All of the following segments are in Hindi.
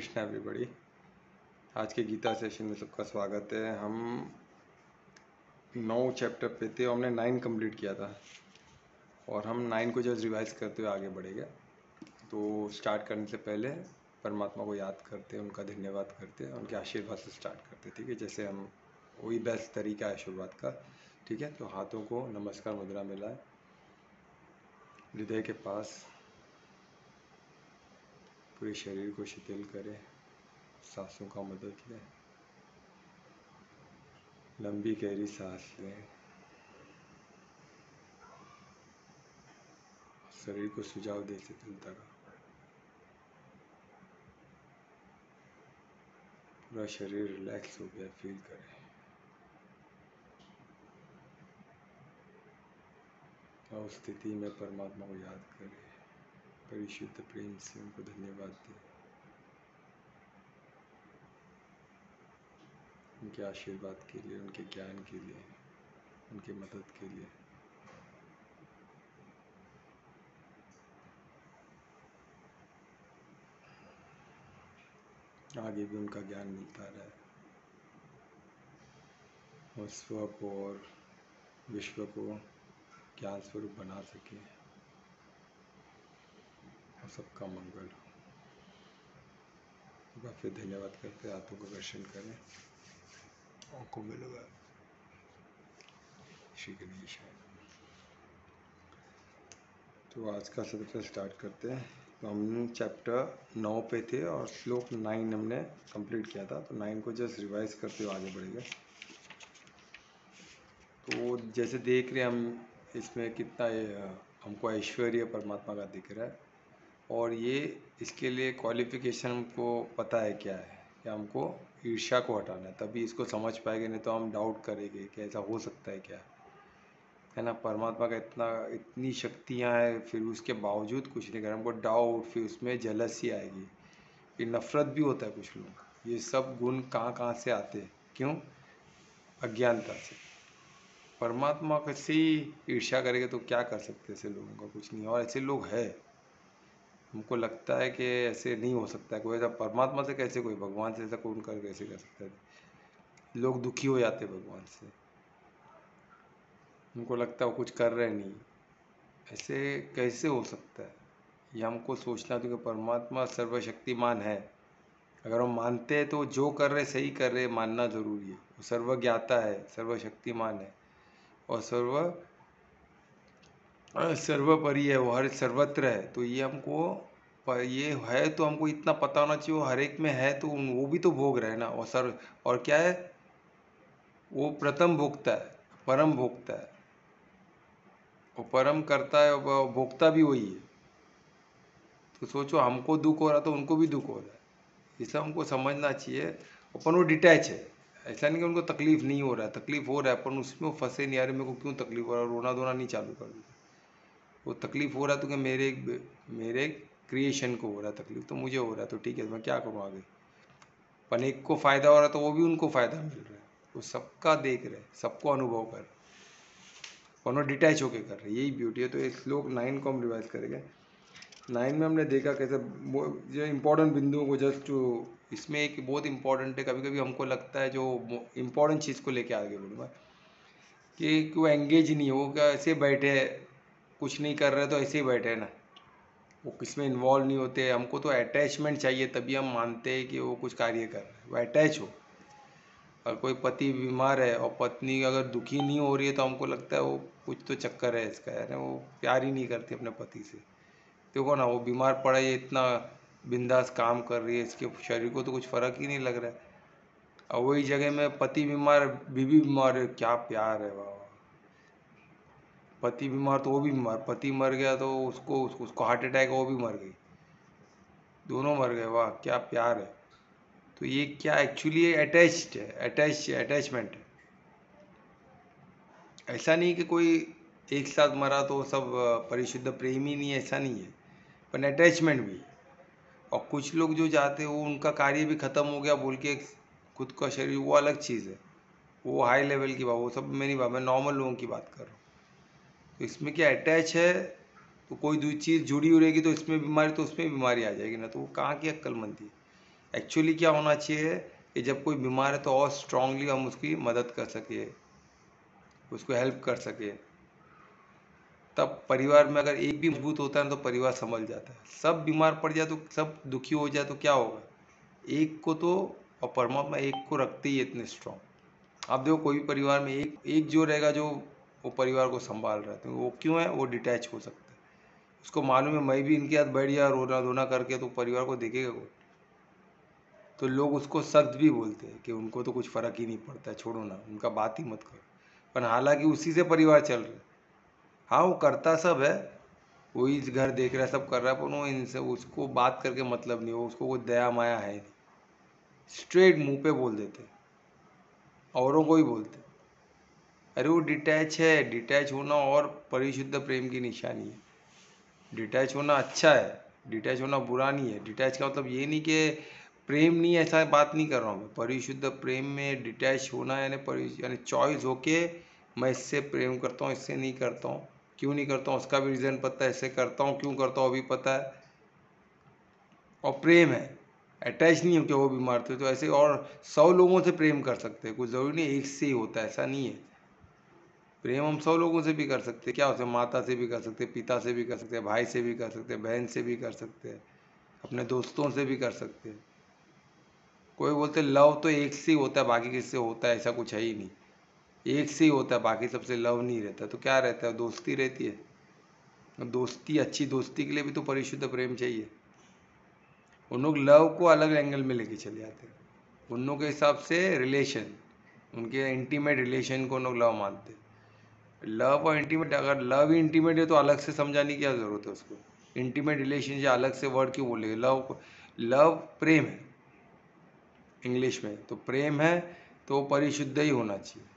कृष्णा एवरीबॉडी। आज के गीता सेशन में सबका स्वागत है। हम 9 चैप्टर पे थे, हमने 9 कंप्लीट किया था और हम 9 को जस्ट रिवाइज करते हुए आगे बढ़ेंगे। तो स्टार्ट करने से पहले परमात्मा को याद करते हैं, उनका धन्यवाद करते हैं, उनके आशीर्वाद से स्टार्ट करते हैं। ठीक है, जैसे हम वही बेस्ट तरीका है शुरुआत का। ठीक है, तो हाथों को नमस्कार मुद्रा में लाए, हृदय के पास पूरे शरीर को शिथिल करें, सांसों का मदद लें, लंबी गहरी सांस लें, शरीर को सुझाव दे शिथिलता का। पूरा शरीर रिलैक्स हो गया फील करें। और उस स्थिति में परमात्मा को याद करें, परिशुद्ध प्रेम से उनको धन्यवाद दें, उनके आशीर्वाद के लिए, उनके ज्ञान के लिए, उनकी मदद के लिए। आगे भी उनका ज्ञान मिलता रहे और स्व को और विश्व को ज्ञान स्वरूप बना सके और सबका मंगल हो। एक बार फिर धन्यवाद करते, हाथों को दर्शन करें, आंखों में लगा श्री गणेश है। तो आज का सत्र स्टार्ट करते हैं। तो हम चैप्टर 9 पे थे और श्लोक 9 हमने कंप्लीट किया था। तो 9 को जस्ट रिवाइज करते हुए आगे बढ़ेंगे। तो जैसे देख रहे हैं हम, इसमें कितना हमको ऐश्वर्य परमात्मा का दिख रहा है और ये इसके लिए क्वालिफिकेशन हमको पता है क्या है, कि हमको ईर्ष्या को हटाना है, तभी इसको समझ पाएंगे। नहीं तो हम डाउट करेंगे कि ऐसा हो सकता है क्या, है ना। परमात्मा का इतनी शक्तियाँ हैं, फिर उसके बावजूद कुछ नहीं करें, हमको डाउट, फिर उसमें जलसी आएगी, फिर नफरत भी होता है कुछ लोग। ये सब गुण कहाँ से आते हैं? क्यों? अज्ञानता से। परमात्मा से ही ईर्ष्या करेंगे तो क्या कर सकते हैं ऐसे लोगों का? कुछ नहीं। और ऐसे लोग हैं, हमको लगता है कि ऐसे नहीं हो सकता है कोई, ऐसा परमात्मा से कैसे, कोई भगवान से ऐसा कौन कर कैसे कर सकता है? लोग दुखी हो जाते हैं भगवान से, उनको लगता है वो कुछ कर रहे नहीं। ऐसे कैसे हो सकता है? ये हमको सोचना था कि परमात्मा सर्वशक्तिमान है। अगर हम मानते हैं तो जो कर रहे सही कर रहे, मानना जरूरी है। वो सर्वज्ञाता है, सर्वशक्तिमान है और सर्वपरि है, वो हर सर्वत्र है। तो ये हमको ये है तो हमको इतना पता होना चाहिए, वो हर एक में है तो वो भी तो भोग रहे हैं ना। और क्या है, वो प्रथम भोक्ता है, परम भोक्ता है। वो परम करता है और भोक्ता भी वही है। तो सोचो, हमको दुख हो रहा तो उनको भी दुख हो रहा है। ये सब हमको समझना चाहिए। अपन वो डिटैच है, ऐसा नहीं कि उनको तकलीफ नहीं हो रहा है, तकलीफ हो रहा है, अपन उसमें फंसे नहीं। आ रहे मेरे को क्यों तकलीफ हो रहा है, रोना धोना नहीं चालू कर दिया। वो तकलीफ हो रहा है तो कि मेरे क्रिएशन को हो रहा है तकलीफ, तो मुझे हो रहा है, तो ठीक है, मैं क्या करूँ आगे। अपन एक को फ़ायदा हो रहा है तो वो भी उनको फ़ायदा मिल रहा है, वो सबका देख रहे, सबको अनुभव कर रहे, अपन डिटैच होके कर रहे। यही ब्यूटी है। तो इस श्लोक 9 को हम रिवाइज करेंगे। 9 में हमने देखा कैसे जो इम्पोर्टेंट बिंदुओं को जस्ट इसमें एक बहुत इम्पोर्टेंट है। कभी कभी हमको लगता है, जो इम्पोर्टेंट चीज़ को लेके आगे बढ़ूँगा, कि वो एंगेज नहीं हो, क्या ऐसे बैठे कुछ नहीं कर रहे तो ऐसे ही बैठे हैं ना, वो किसमें इन्वॉल्व नहीं होते। हमको तो अटैचमेंट चाहिए, तभी हम मानते हैं कि वो कुछ कार्य कर रहे हैं, वो अटैच हो। और कोई पति बीमार है और पत्नी अगर दुखी नहीं हो रही है तो हमको लगता है वो कुछ तो चक्कर है इसका, यानी वो प्यार ही नहीं करती अपने पति से। देखो ना, वो बीमार पड़ा है, इतना बिंदास काम कर रही है, इसके शरीर को तो कुछ फ़र्क ही नहीं लग रहा है। और वही जगह में पति बीमार, बीवी बीमार है, क्या प्यार है, वाह। पति बीमार तो वो भी बीमार, पति मर गया तो उसको हार्ट अटैक, वो भी मर गई, दोनों मर गए, वाह क्या प्यार है। तो ये क्या एक्चुअली अटैच्ड है, अटैचमेंट है। ऐसा नहीं कि कोई एक साथ मरा तो सब परिशुद्ध प्रेम ही नहीं है, ऐसा नहीं है, पर अटैचमेंट भी। और कुछ लोग जो जाते हैं, वो उनका कार्य भी ख़त्म हो गया बोल के खुद का शरीर, वो अलग चीज़ है, वो हाई लेवल की बात, वो सब मेरी बात, मैं नॉर्मल लोगों की बात कर रहा हूँ। तो इसमें क्या अटैच है, तो कोई दूसरी चीज़ जुड़ी हुई रहेगी तो इसमें बीमारी, तो उसमें बीमारी आ जाएगी ना, तो वो कहाँ की अक्लमंदी। एक्चुअली क्या होना चाहिए कि जब कोई बीमार है तो और स्ट्रांगली हम उसकी मदद कर सके, उसको हेल्प कर सके। तब परिवार में अगर एक भी मजबूत होता है तो परिवार संभल जाता है। सब बीमार पड़ जाए तो सब दुखी हो जाए तो क्या होगा? एक को तो, और परमात्मा एक को रखते ही इतने स्ट्रांग। आप देखो कोई भी परिवार में एक एक जो रहेगा जो वो परिवार को संभाल रहा है, तो वो क्यों है? वो डिटैच हो सकता है। उसको मालूम है मैं भी इनके साथ बैठ गया रोना धोना करके तो परिवार को देखेगा कौन? तो लोग उसको सख्त भी बोलते हैं कि उनको तो कुछ फर्क ही नहीं पड़ता है, छोड़ो ना, उनका बात ही मत करो। पर हालांकि उसी से परिवार चल रहा है। हाँ वो करता सब है, वही घर देख रहा है, सब कर रहा है, पर वो इनसे उसको बात करके मतलब नहीं हो, उसको कोई दया माया है नहीं। स्ट्रेट मुंह पे बोल देते, औरों को ही बोलते। अरे वो डिटैच है, डिटैच होना और परिशुद्ध प्रेम की निशानी है। डिटैच होना अच्छा है, डिटैच होना बुरा नहीं है। डिटैच का मतलब ये नहीं कि प्रेम नहीं है, ऐसा बात नहीं कर रहा हूँ मैं। परिशुद्ध प्रेम में डिटैच होना यानी चॉइस होके मैं इससे प्रेम करता हूँ, इससे नहीं करता हूँ। क्यों नहीं करता हूँ उसका भी रीज़न पता है, इससे करता हूँ क्यों करता हूँ अभी पता है। और प्रेम है, अटैच नहीं हो कि वो बीमार थे तो ऐसे और 100 लोगों से प्रेम कर सकते हैं, कोई ज़रूरी नहीं एक से ही होता है, ऐसा नहीं है। प्रेम हम 100 लोगों से भी कर सकते हैं। क्या होता है? माता से भी कर सकते हैं, पिता से भी कर सकते हैं, भाई से भी कर सकते हैं, बहन से भी कर सकते हैं, अपने दोस्तों से भी कर सकते हैं। कोई बोलते लव तो एक से ही होता है, बाकी किससे होता है? ऐसा कुछ है ही नहीं। एक से ही होता है, बाकी सबसे लव नहीं रहता। तो क्या रहता है? दोस्ती रहती है। दोस्ती, अच्छी दोस्ती के लिए भी तो परिशुद्ध प्रेम चाहिए। उन लोग लव को अलग एंगल में लेके चले जाते हैं। उन लोग के हिसाब से रिलेशन, उनके इंटीमेट रिलेशन को उन लोग लव मानते हैं। लव और इंटीमेट, अगर लव ही इंटीमेट है तो अलग से समझाने की क्या ज़रूरत है उसको? इंटीमेट रिलेशनशिप अलग से वर्ड क्यों बोलेंगे? लव प्रेम है इंग्लिश में, तो प्रेम है तो परिशुद्ध ही होना चाहिए।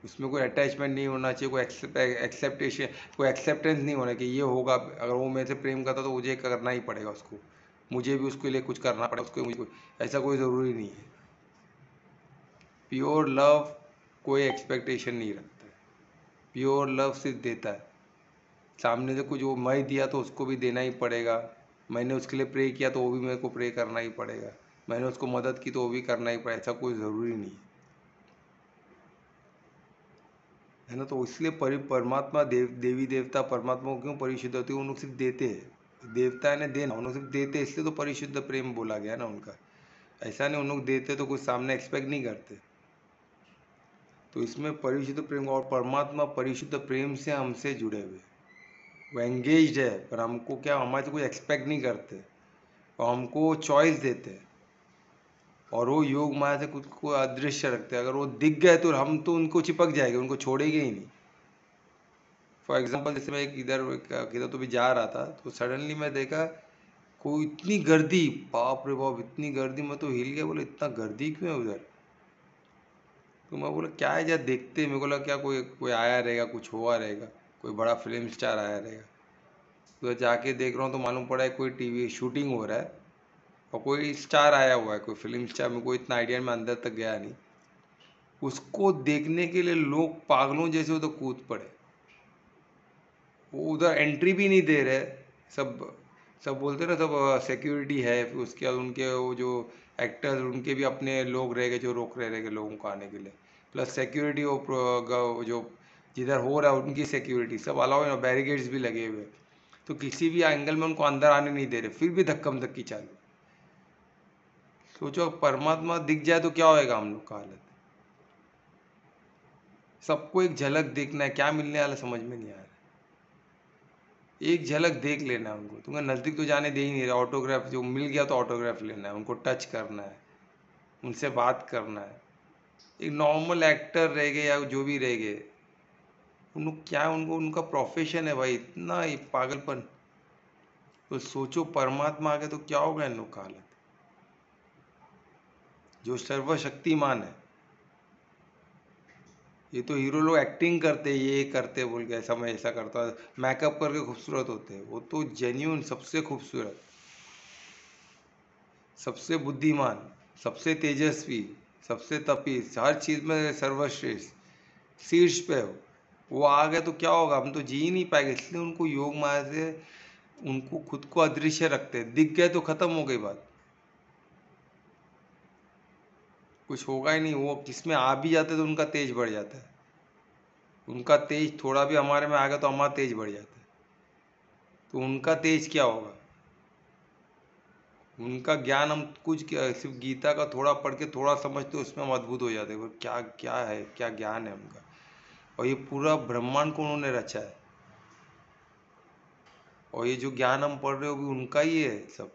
उसमें कोई अटैचमेंट नहीं होना चाहिए, कोई एक्सेप्टेशन, कोई एक्सेप्टेंस नहीं होना कि ये होगा। अगर वो मेरे से प्रेम करता तो मुझे करना ही पड़ेगा उसको, मुझे भी उसके लिए कुछ करना पड़ेगा उसको, मुझे ऐसा कोई ज़रूरी नहीं है। प्योर लव कोई एक्सपेक्टेशन नहीं रखता है। प्योर लव सिर्फ देता है। सामने से कुछ वो मैं दिया तो उसको भी देना ही पड़ेगा। मैंने उसके लिए प्रे किया तो वो भी मेरे को प्रे करना ही पड़ेगा। मैंने उसको मदद की तो वो भी करना ही पड़ेगा। ऐसा कोई ज़रूरी नहीं है ना। तो इसलिए परमात्मा देवी देवता परमात्मा को क्यों परिशुद्ध होती है? उन लोग सिर्फ देते हैं। देवता है ना देना, उन लोग सिर्फ देते, इसलिए तो परिशुद्ध प्रेम बोला गया ना उनका। ऐसा नहीं उन लोग देते तो कुछ सामने एक्सपेक्ट नहीं करते। तो इसमें परिशुद्ध प्रेम, और परमात्मा परिशुद्ध प्रेम से हमसे जुड़े हुए, वो एंगेज्ड है, पर हमको क्या, हमारे से कुछ एक्सपेक्ट नहीं करते और हमको चॉइस देते हैं। और वो योग माया से खुद को अदृश्य रखते हैं। अगर वो दिख गए तो हम तो उनको चिपक जाएंगे, उनको छोड़ेंगे ही नहीं। फॉर एग्जाम्पल जैसे मैं किधर तो भी जा रहा था तो सडनली मैं देखा कोई इतनी गर्दी, बाप रे बाप इतनी गर्दी, मैं तो हिल गया, बोले इतना गर्दी क्यों है उधर? तो मैं बोला क्या है, जरा देखते। मेरे को लगा क्या कोई कोई आया रहेगा, कुछ हुआ रहेगा, कोई बड़ा फिल्म स्टार आया रहेगा। तो जाके देख रहा हूँ तो मालूम पड़ा है कोई टीवी शूटिंग हो रहा है और कोई स्टार आया हुआ है, कोई फिल्म स्टार। मेरे को इतना आइडिया में अंदर तक गया नहीं। उसको देखने के लिए लोग पागलों जैसे उधर कूद पड़े। वो उधर एंट्री भी नहीं दे रहे। सब सब बोलते ना, सब सिक्योरिटी है। फिर उसके बाद उनके वो जो एक्टर्स, उनके भी अपने लोग रहेंगे जो रोक रहे रहेंगे लोगों को आने के लिए, प्लस सिक्योरिटी जो जिधर हो रहा है उनकी सिक्योरिटी सब अलाउ है, बैरिकेड्स भी लगे हुए। तो किसी भी एंगल में उनको अंदर आने नहीं दे रहे, फिर भी धक्कम धक्की चालू। सोचो परमात्मा दिख जाए तो क्या होएगा हम लोग का हालत। सबको एक झलक देखना है, क्या मिलने वाला समझ में नहीं आ रहा। एक झलक देख लेना है उनको। तुम्हें नज़दीक तो जाने दे ही नहीं रहा। ऑटोग्राफ जो मिल गया तो ऑटोग्राफ लेना है, उनको टच करना है, उनसे बात करना है। एक नॉर्मल एक्टर रह गए या जो भी रह गए, उन लोग क्या, उनको उनका प्रोफेशन है भाई, इतना ही पागलपन। तो सोचो परमात्मा आ गए तो क्या होगा इन लोग का हालत, जो सर्वशक्तिमान है। ये तो हीरो लोग एक्टिंग करते, ये करते बोल के, ऐसा मैं ऐसा करता, मेकअप करके खूबसूरत होते हैं। वो तो जेन्यून सबसे खूबसूरत, सबसे बुद्धिमान, सबसे तेजस्वी, सबसे तपी, हर चीज़ में सर्वश्रेष्ठ, शीर्ष पे हो। वो आ गए तो क्या होगा? हम तो जी ही नहीं पाएंगे। इसलिए उनको योग माया से उनको खुद को अदृश्य रखते हैं। दिख गए तो खत्म हो गई बात। कुछ होगा ही नहीं। वो किसमें आ भी जाते तो उनका तेज बढ़ जाता है। उनका तेज थोड़ा भी हमारे में आ गया तो हमारा तेज बढ़ जाता है। तो उनका तेज क्या होगा? उनका ज्ञान हम कुछ सिर्फ गीता का थोड़ा पढ़ के थोड़ा समझते उसमें हम अद्भुत हो जाते हैं। वो क्या क्या है, क्या ज्ञान है उनका। और ये पूरा ब्रह्मांड को उन्होंने रचा है। और ये जो ज्ञान हम पढ़ रहे हो भी उनका ही है सब।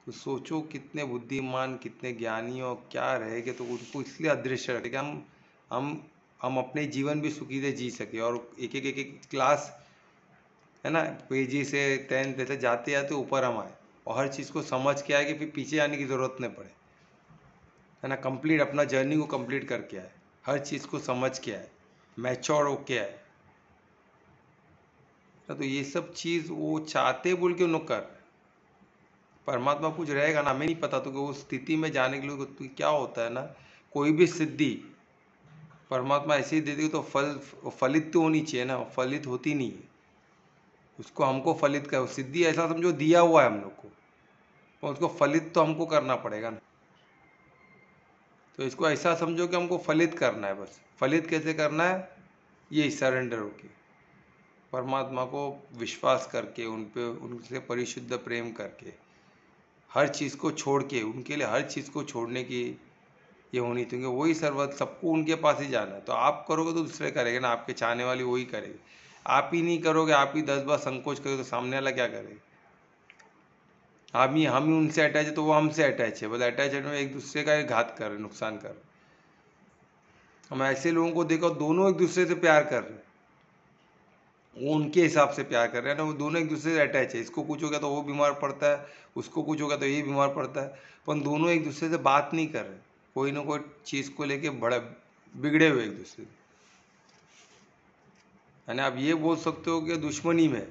तो सोचो कितने बुद्धिमान, कितने ज्ञानी और क्या रहेंगे। तो उनको इसलिए अदृश्य रखे कि हम हम अपने जीवन भी सुखी से जी सके। और एक क्लास है ना, केजी से 10th जैसे जाते जाते ऊपर हम आए और हर चीज़ को समझ के आए कि फिर पीछे आने की ज़रूरत नहीं पड़े, है ना। कंप्लीट अपना जर्नी को कंप्लीट करके आए, हर चीज़ को समझ के आए, मैच्योर होके आए। तो ये सब चीज़ वो चाहते बोल के उन्होंने कर। परमात्मा कुछ रहेगा ना, हमें नहीं पता। तो उस स्थिति में जाने के लिए तो क्या होता है ना, कोई भी सिद्धि परमात्मा ऐसे ही दे देगी तो फलित तो होनी चाहिए ना, फलित होती नहीं है। उसको हमको फलित कर, सिद्धि ऐसा समझो दिया हुआ है हम लोग को, तो उसको फलित तो हमको करना पड़ेगा ना। तो इसको ऐसा समझो कि हमको फलित करना है। बस फलित कैसे करना है? ये सरेंडर होके परमात्मा को विश्वास करके, उन पे उनसे परिशुद्ध प्रेम करके, हर चीज़ को छोड़ के, उनके लिए हर चीज़ को छोड़ने की ये होनी चाहिए। वही सर्वत, सबको उनके पास ही जाना है। तो आप करोगे तो दूसरे करेंगे ना, आपके चाहने वाली वही करेगी। आप ही नहीं करोगे, आप ही 10 बार संकोच करोगे तो सामने वाला क्या करेगा? हम ही उनसे अटैच है तो वो हमसे अटैच है। बस अटैच में एक दूसरे का ही घात कर रहे, नुकसान कर रहे। हम ऐसे लोगों को देखो, दोनों एक दूसरे से प्यार कर रहे हैं, वो उनके हिसाब से प्यार कर रहे हैं ना। वो दोनों एक दूसरे से अटैच है। इसको कुछ हो गया तो वो बीमार पड़ता है, उसको कुछ हो गया तो ये बीमार पड़ता है। पर दोनों एक दूसरे से बात नहीं कर रहे, कोई ना कोई चीज़ को लेके बड़ा बिगड़े हुए एक दूसरे से, है ना। आप ये बोल सकते हो कि दुश्मनी में,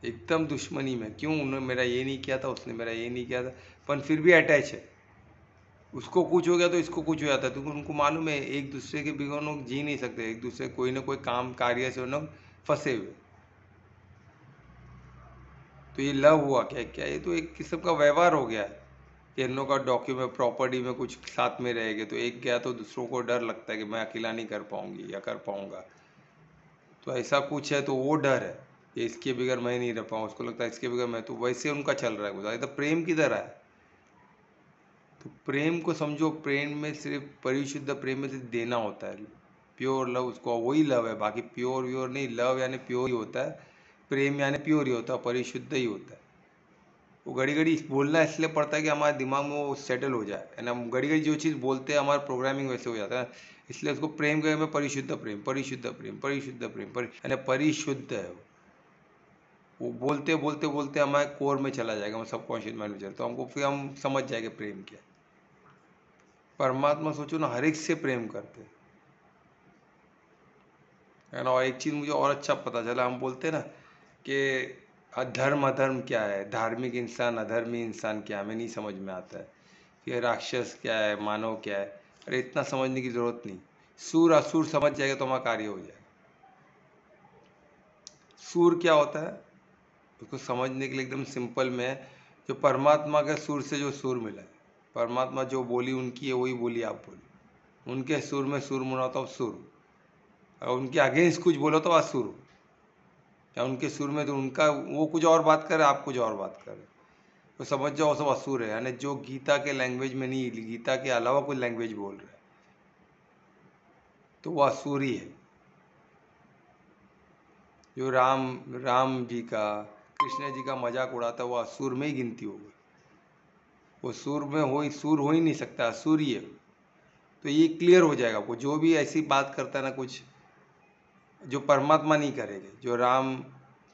एकदम दुश्मनी में। क्यों? उन्होंने मेरा ये नहीं किया था, उसने मेरा ये नहीं किया था, पर फिर भी अटैच है। उसको कुछ हो गया तो इसको कुछ हो जाता है। तो उनको मालूम है एक दूसरे के बिना लोग जी नहीं सकते, एक दूसरे कोई ना कोई काम कार्य से लोग फंसे हुए। तो ये लव हुआ क्या? क्या ये तो एक किस्म का व्यवहार हो गया है कि इन लोगों का डॉक्यूमेंट प्रॉपर्टी में कुछ साथ में रहेंगे। तो एक गया तो दूसरों को डर लगता है कि मैं अकेला नहीं कर पाऊंगी या कर पाऊंगा। तो ऐसा कुछ है तो वो डर है कि इसके बगैर मैं नहीं रह पाऊँ, उसको लगता है इसके बगैर मैं। तो वैसे उनका चल रहा है गुजारा। तो प्रेम किधर है? तो प्रेम को समझो, प्रेम में सिर्फ परिशुद्ध प्रेम में सिर्फ देना होता है। प्योर लव, उसको वही लव है। बाकी प्योर व्योर नहीं, लव यानी प्योर ही होता है, प्रेम यानी प्योर ही होता है, परिशुद्ध ही होता है। वो घड़ी घड़ी बोलना इसलिए पड़ता है कि हमारे दिमाग में वो सेटल हो जाए, है ना। घड़ी घड़ी जो चीज़ बोलते हैं हमारा प्रोग्रामिंग वैसे हो जाता है। इसलिए उसको प्रेम कहें में परिशुद्ध प्रेम, परिशुद्ध प्रेम, परिशुद्ध प्रेम, यानी परिशुद्ध है वो बोलते बोलते बोलते हमारे कोर में चला जाएगा, हम सबकॉन्शियस माइंड में चलता, तो हमको फिर हम समझ जाएंगे प्रेम क्या है। परमात्मा सोचो ना, हर एक से प्रेम करते हैं, है ना। और एक चीज़ मुझे और अच्छा पता चला, हम बोलते हैं ना कि धर्म अधर्म क्या है, धार्मिक इंसान अधर्मी इंसान क्या है, हमें नहीं समझ में आता है। कि राक्षस क्या है, मानव क्या है, अरे इतना समझने की जरूरत नहीं। सूर असुर समझ जाएगा तो हमारा कार्य हो जाएगा। सूर क्या होता है उसको समझने के लिए एकदम सिंपल में है, जो परमात्मा के सुर से जो सुर मिला है। परमात्मा जो बोली उनकी है वही बोली आप बोली। उनके सुर में सुर मुना तो सुर, और उनके अगेंस्ट कुछ बोलो तो असुर। या उनके सुर में तो उनका वो कुछ और बात करे, आप कुछ और बात करे, तो समझ जाओ सब असुर है। यानी जो गीता के लैंग्वेज में नहीं, गीता के अलावा कोई लैंग्वेज बोल रहे हैं तो वो असुरी है। जो राम जी का, कृष्ण जी का मजाक उड़ाता है वो असुर में ही गिनती होगी। वो सुर में सुर हो ही नहीं सकता, असुर ही है। तो ये क्लियर हो जाएगा आपको। जो भी ऐसी बात करता है ना कुछ जो परमात्मा नहीं करेंगे, जो राम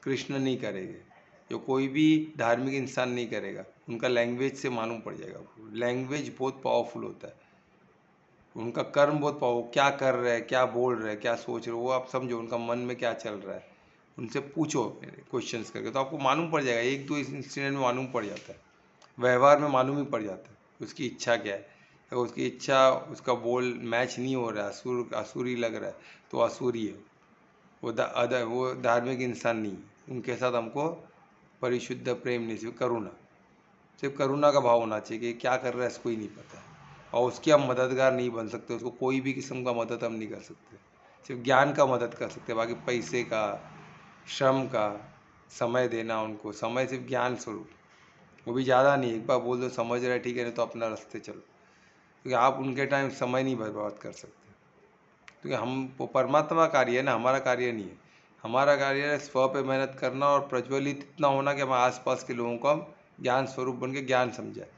कृष्ण नहीं करेंगे, जो कोई भी धार्मिक इंसान नहीं करेगा, उनका लैंग्वेज से मालूम पड़ जाएगा। लैंग्वेज बहुत पावरफुल होता है, उनका कर्म बहुत पावर, क्या कर रहे हैं, क्या बोल रहे हैं, क्या सोच रहे हो, वो आप समझो उनका मन में क्या चल रहा है। उनसे पूछो क्वेश्चंस करके तो आपको मालूम पड़ जाएगा। एक दो इंसिडेंट में मालूम पड़ जाता है, व्यवहार में मालूम ही पड़ जाता है उसकी इच्छा क्या है। अगर उसकी इच्छा उसका बोल मैच नहीं हो रहा है, असुरी लग रहा है, तो असुरी है वो धार्मिक इंसान नहीं है। उनके साथ हमको परिशुद्ध प्रेम नहीं, सिर्फ करुणा। सिर्फ करुणा का भाव होना चाहिए कि क्या कर रहा है इसको ही नहीं पता है, और उसकी हम मददगार नहीं बन सकते, उसको कोई भी किस्म का मदद हम नहीं कर सकते, सिर्फ ज्ञान का मदद कर सकते हैं। बाकी पैसे का, श्रम का, समय देना उनको, समय सिर्फ ज्ञान स्वरूप, वो भी ज़्यादा नहीं, एक बार बोल दो समझ रहे ठीक है, नहीं तो अपना रास्ते चलो, क्योंकि आप उनके टाइम समय नहीं बर्बाद कर सकते, क्योंकि हम वो परमात्मा कार्य है ना, हमारा कार्य नहीं है। हमारा कार्य है स्व पे मेहनत करना और प्रज्वलित इतना होना कि हमारे आसपास के लोगों को हम ज्ञान स्वरूप बन के ज्ञान समझाए।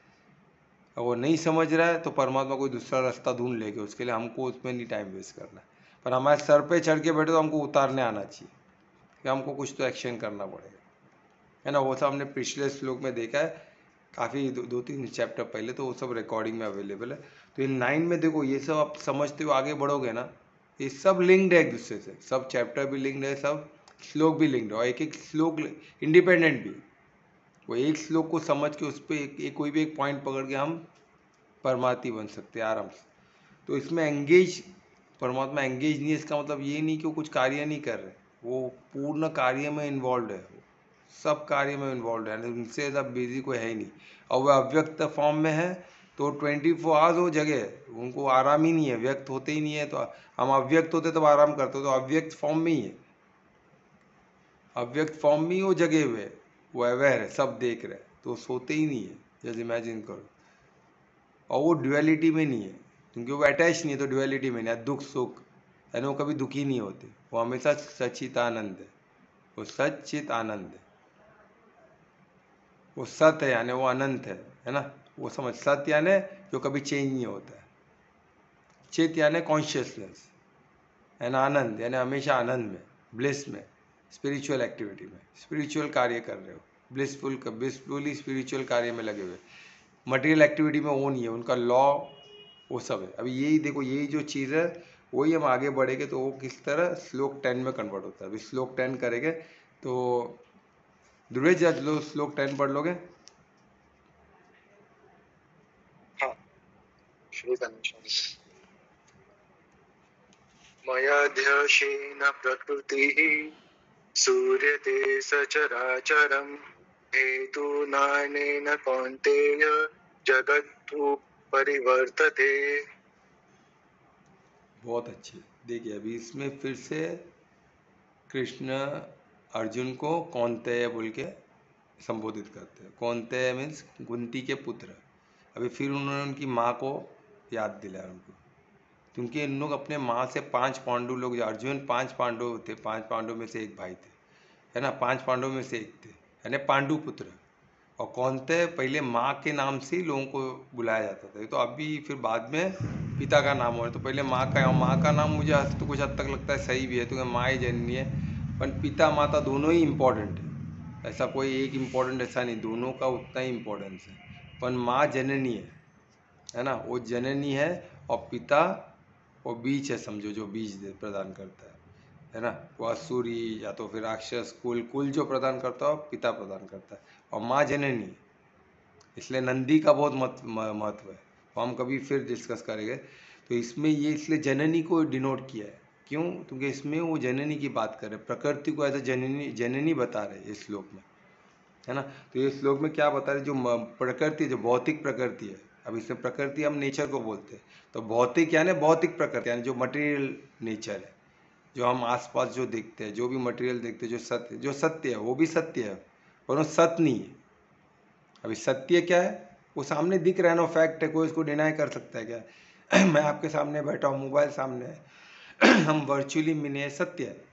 और वो नहीं समझ रहा है तो परमात्मा कोई दूसरा रास्ता ढूंढ लेगा, उसके लिए हमको उसमें नहीं टाइम वेस्ट करना है। पर हमारे सर पे चढ़ के बैठे तो हमको उतारने आना चाहिए कि हमको कुछ तो एक्शन करना पड़ेगा, है ना। वो सब हमने पिछले श्लोक में देखा है, काफ़ी 2-3 चैप्टर पहले, तो वो सब रिकॉर्डिंग में अवेलेबल है। तो इन 9 में देखो ये सब आप समझते हो आगे बढ़ोगे ना, ये सब लिंक्ड है एक दूसरे से, सब चैप्टर भी लिंक्ड है, सब श्लोक भी लिंक्ड है, और एक एक श्लोक इंडिपेंडेंट भी। वो एक श्लोक को समझ के उस पर कोई भी एक पॉइंट पकड़ के हम परमार्थी बन सकते हैं आराम से। तो इसमें एंगेज, परमात्मा एंगेज नहीं है, इसका मतलब ये नहीं कि वो कुछ कार्य नहीं कर रहे, वो पूर्ण कार्य में इन्वॉल्व है, सब कार्य में इन्वॉल्व है, उनसे ज़्यादा बिजी कोई है ही नहीं। और वह अव्यक्त फॉर्म में है तो 24 आवर्स वो जगह है, उनको आराम ही नहीं है, व्यक्त होते ही नहीं है। तो हम अव्यक्त होते तब आराम करते, तो अव्यक्त फॉर्म में ही है, अव्यक्त फॉर्म में ही वो जगह हुए है, वो अवेयर है, सब देख रहे हैं, तो सोते ही नहीं है, जैसे इमेजिन करो। और वो ड्युअलिटी में नहीं है, क्योंकि वो अटैच नहीं है, तो ड्युअलिटी में नहीं है, दुख सुख, यानी वो कभी दुखी नहीं होते, वो हमेशा सचित आनंद है, वो सचित आनंद है, वो सत है, यानी वो अनंत है ना। वो समझ, सत्य यानी जो कभी चेंज नहीं होता है, चित यानी कॉन्शियसनेस, है ना, आनंद यानी हमेशा आनंद में, ब्लिस में, स्पिरिचुअल एक्टिविटी में, स्पिरिचुअल कार्य कर रहे हो, ब्लिसफुली स्पिरिचुअल कार्य में लगे हुए। मटेरियल एक्टिविटी में वो नहीं है, उनका लॉ वो सब है। अभी यही देखो, यही जो चीज़ है वही हम आगे बढ़ेंगे तो वो किस तरह श्लोक 10 में कन्वर्ट होता है। अभी श्लोक 10 करेंगे तो ध्रुवेश जज लो, श्लोक 10 पढ़ लोगे? हाँ, शुरू करना। मयाध्यक्षेण प्रकृतिः सूर्यते सचराचरम् हेतुनानेन कौन्तेय जगत्तु परिवर्तते। बहुत अच्छी। देखिए अभी इसमें फिर से कृष्ण अर्जुन को कौन्तेय बोल के संबोधित करते हैं। कौन्तेय मीन्स कुंती के पुत्र। अभी फिर उन्होंने उनकी माँ को याद दिलाया उनको, क्योंकि इन लोग अपने माँ से 5 पांडु लोग, जो अर्जुन 5 पांडव थे, 5 पांडव में से एक भाई थे, है ना, 5 पांडव में से एक थे, यानी पांडु पुत्र। और कौन्तेय पहले माँ के नाम से ही लोगों को बुलाया जाता था, तो अभी फिर बाद में पिता का नाम हो, तो पहले माँ का नाम मुझे तो कुछ हद तक लगता है सही भी है, तो माँ ही जननी है, पर पिता माता दोनों ही इम्पोर्टेंट है, ऐसा कोई एक इम्पोर्टेंट ऐसा नहीं, दोनों का उतना ही इम्पोर्टेंस है। पर माँ जननी है ना, वो जननी है, और पिता वो बीज है, समझो जो बीज प्रदान करता है ना, वो असुरी या तो फिर राक्षस, कुल जो प्रदान करता है पिता प्रदान करता है, और माँ जननी। इसलिए नंदी का बहुत महत्व है, वो हम कभी फिर डिस्कस करेंगे। तो इसमें ये इसलिए जननी को डिनोट किया है, क्यों? क्योंकि इसमें वो जननी की बात कर रहे हैं, प्रकृति को एज ए जननी बता रहे हैं इस श्लोक में, है ना। तो ये श्लोक में क्या बता रहे, जो प्रकृति, जो भौतिक प्रकृति है, अब इसमें प्रकृति हम नेचर को बोलते हैं, तो भौतिक यानी भौतिक प्रकृति, यानी जो मटेरियल नेचर है, जो हम आसपास जो देखते हैं, जो भी मटेरियल देखते हैं, जो सत्य है वो भी सत्य है, पर वो सत्य नहीं है। अभी सत्य क्या है, वो सामने दिख रहा है ना, फैक्ट है, कोई इसको डिनाई कर सकता है क्या? मैं आपके सामने बैठा हूँ, मोबाइल सामने है, हम वर्चुअली मिले हैं, सत्य है।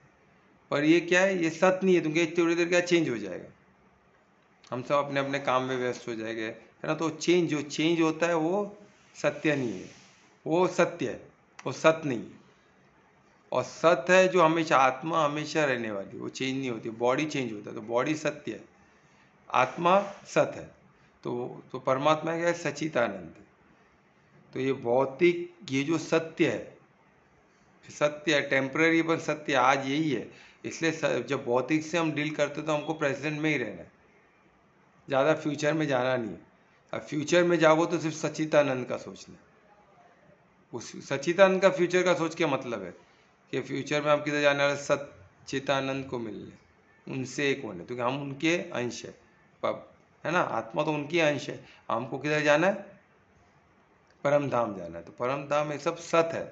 पर ये क्या है, ये सत्य नहीं है, क्योंकि थोड़ी देर क्या चेंज हो जाएगा, हम सब अपने अपने काम में व्यस्त हो जाएंगे, है ना। तो जो चेंज होता है वो सत्य नहीं है, वो सत्य है, वो सत्य नहीं है। और सत्य है जो हमेशा, आत्मा हमेशा रहने वाली, वो चेंज नहीं होती। बॉडी चेंज होता है, तो बॉडी सत्य है, आत्मा सत्य है। तो परमात्मा क्या है, सचितानंद। तो ये भौतिक, ये जो सत्य है टेम्पररी, पर सत्य आज यही है। इसलिए जब भौतिक से हम डील करते तो हमको प्रेजेंट में ही रहना है, ज़्यादा फ्यूचर में जाना नहीं है। अब फ्यूचर में जाओ तो सिर्फ सच्चिदानंद का सोचना, उस सच्चिदानंद का फ्यूचर का सोच के मतलब है कि फ्यूचर में हम किधर जाने वाले, सच्चिदानंद को मिलने, उनसे एक होने, क्योंकि हम उनके अंश है, है ना। आत्मा तो उनकी अंश है। हमको किधर जाना है? परम धाम जाना है। तो परम धाम ये सब सत है।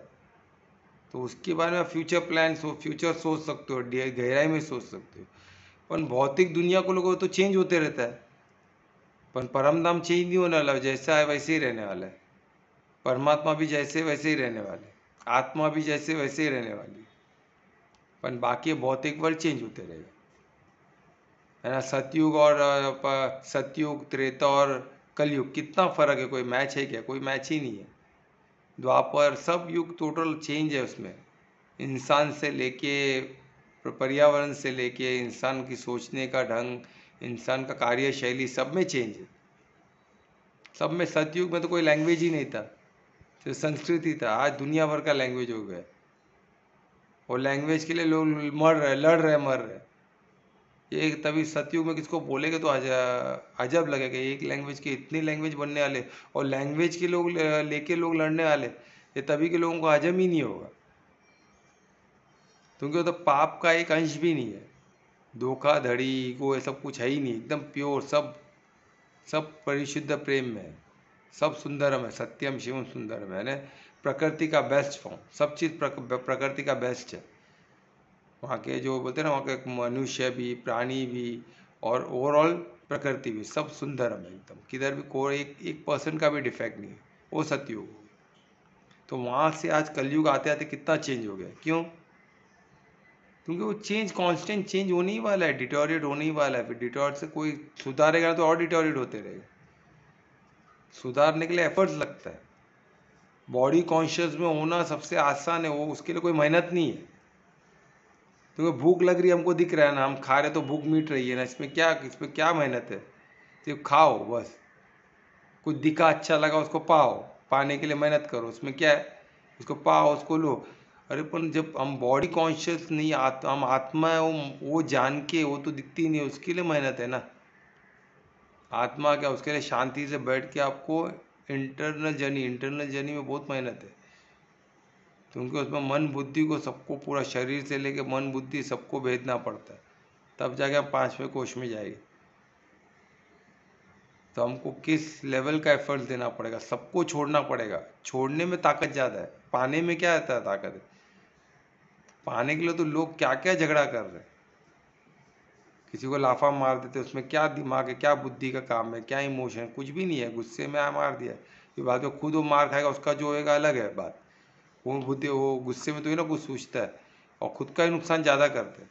तो उसके बारे में फ्यूचर प्लान फ्यूचर सोच सकते हो, गहराई में सोच सकते हो। पर भौतिक दुनिया को लोगों तो चेंज होते रहता है, पर परम धाम चेंज नहीं होने वाला, जैसा है वैसे ही रहने वाला है। परमात्मा भी जैसे वैसे ही रहने वाले, आत्मा भी जैसे वैसे ही रहने वाली, पर बाकी भौतिक वर्ल्ड चेंज होते रहेगा, है ना। सतयुग और सतयुग, त्रेता और कलयुग, कितना फर्क है? कोई मैच है क्या? कोई मैच ही नहीं है। द्वापर, सब युग टोटल चेंज है उसमें। इंसान से लेके पर्यावरण से लेके इंसान की सोचने का ढंग, इंसान का कार्यशैली, सब में चेंज है। सब में। सतयुग में तो कोई लैंग्वेज ही नहीं था, सिर्फ संस्कृत ही था। आज दुनिया भर का लैंग्वेज हो गया, और लैंग्वेज के लिए लोग मर रहे, लड़ रहे, मर रहे। ये तभी सतयुग में किसको बोलेगा तो अजब लगेगा, एक लैंग्वेज के इतनी लैंग्वेज बनने वाले, और लैंग्वेज के लोग लेके लोग लड़ने वाले, ये तभी के लोगों को हजम ही नहीं होगा, क्योंकि वो तो पाप का एक अंश भी नहीं है। धोखाधड़ी को ये सब कुछ है ही नहीं, एकदम प्योर, सब सब परिशुद्ध प्रेम में है, सब सुंदरम है, सत्यम शिवम सुंदरम है ना। प्रकृति का बेस्ट फॉर्म, सब चीज़ प्रकृति का बेस्ट है। वहाँ के जो बोलते हैं ना, वहाँ के मनुष्य भी, प्राणी भी, और ओवरऑल प्रकृति भी, सब सुंदरम है एकदम। किधर भी कोई एक परसेंट का भी डिफेक्ट नहीं है। वो सतयुग हो गया। तो वहाँ से आज कलयुग आते आते कितना चेंज हो गया। क्यों? क्योंकि वो चेंज, कांस्टेंट चेंज होने ही वाला है, डिटोरिएट होने ही वाला है। फिर डिटोरिएट से कोई सुधारेगा तो और डिटोरिएट होते रहेगा। सुधारने के लिए एफर्ट्स लगता है। बॉडी कॉन्शियस में होना सबसे आसान है, वो उसके लिए कोई मेहनत नहीं है। क्योंकि भूख लग रही है, हमको दिख रहा है ना, हम खा रहे तो भूख मिट रही है ना, इसमें क्या मेहनत है? सिर्फ खाओ बस। कुछ दिखा, अच्छा लगा, उसको पाओ, पाने के लिए मेहनत करो, उसमें क्या है? उसको पाओ, उसको लो। अरे पर जब हम बॉडी कॉन्शियस नहीं, हम आत्मा है, वो जान के, वो तो दिखती नहीं है, उसके लिए मेहनत है ना। आत्मा क्या, उसके लिए शांति से बैठ के आपको इंटरनल जर्नी में बहुत मेहनत है। क्योंकि उसमें मन बुद्धि को, सबको, पूरा शरीर से लेके मन बुद्धि सबको भेजना पड़ता है, तब जाके हम 5वें कोष में जाएंगे। तो हमको किस लेवल का एफर्ट देना पड़ेगा, सबको छोड़ना पड़ेगा। छोड़ने में ताकत ज़्यादा है, पाने में क्या आता है ताकत है? पाने के लिए तो लोग क्या क्या झगड़ा कर रहे हैं। किसी को लाफा मार देते, उसमें क्या दिमाग है, क्या बुद्धि का काम है, क्या इमोशन? कुछ भी नहीं है, गुस्से में मार दिया। ये बात, तो खुद वो मार खाएगा, उसका जो होएगा अलग है बात। वो बुद्धि, वो गुस्से में तो ही ना कुछ सोचता है, और खुद का ही नुकसान ज़्यादा करता है।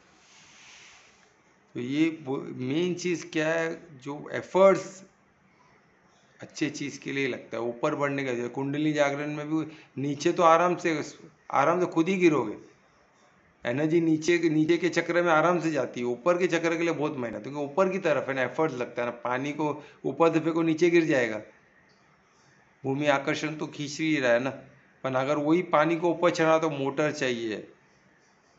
तो ये मेन चीज़ क्या है? जो एफर्ट्स अच्छे चीज़ के लिए लगता है, ऊपर बढ़ने का। कुंडली जागरण में भी नीचे तो आराम से खुद ही गिरोगे। एनर्जी नीचे नीचे के चक्र में आराम से जाती है, ऊपर के चक्र के लिए बहुत मेहनत, क्योंकि ऊपर की तरफ है ना, एफर्ट्स लगता है ना। पानी को ऊपर से फेंको, नीचे गिर जाएगा। भूमि आकर्षण तो खींच ही रहा है ना। पर अगर वही पानी को ऊपर चढ़ा तो मोटर चाहिए,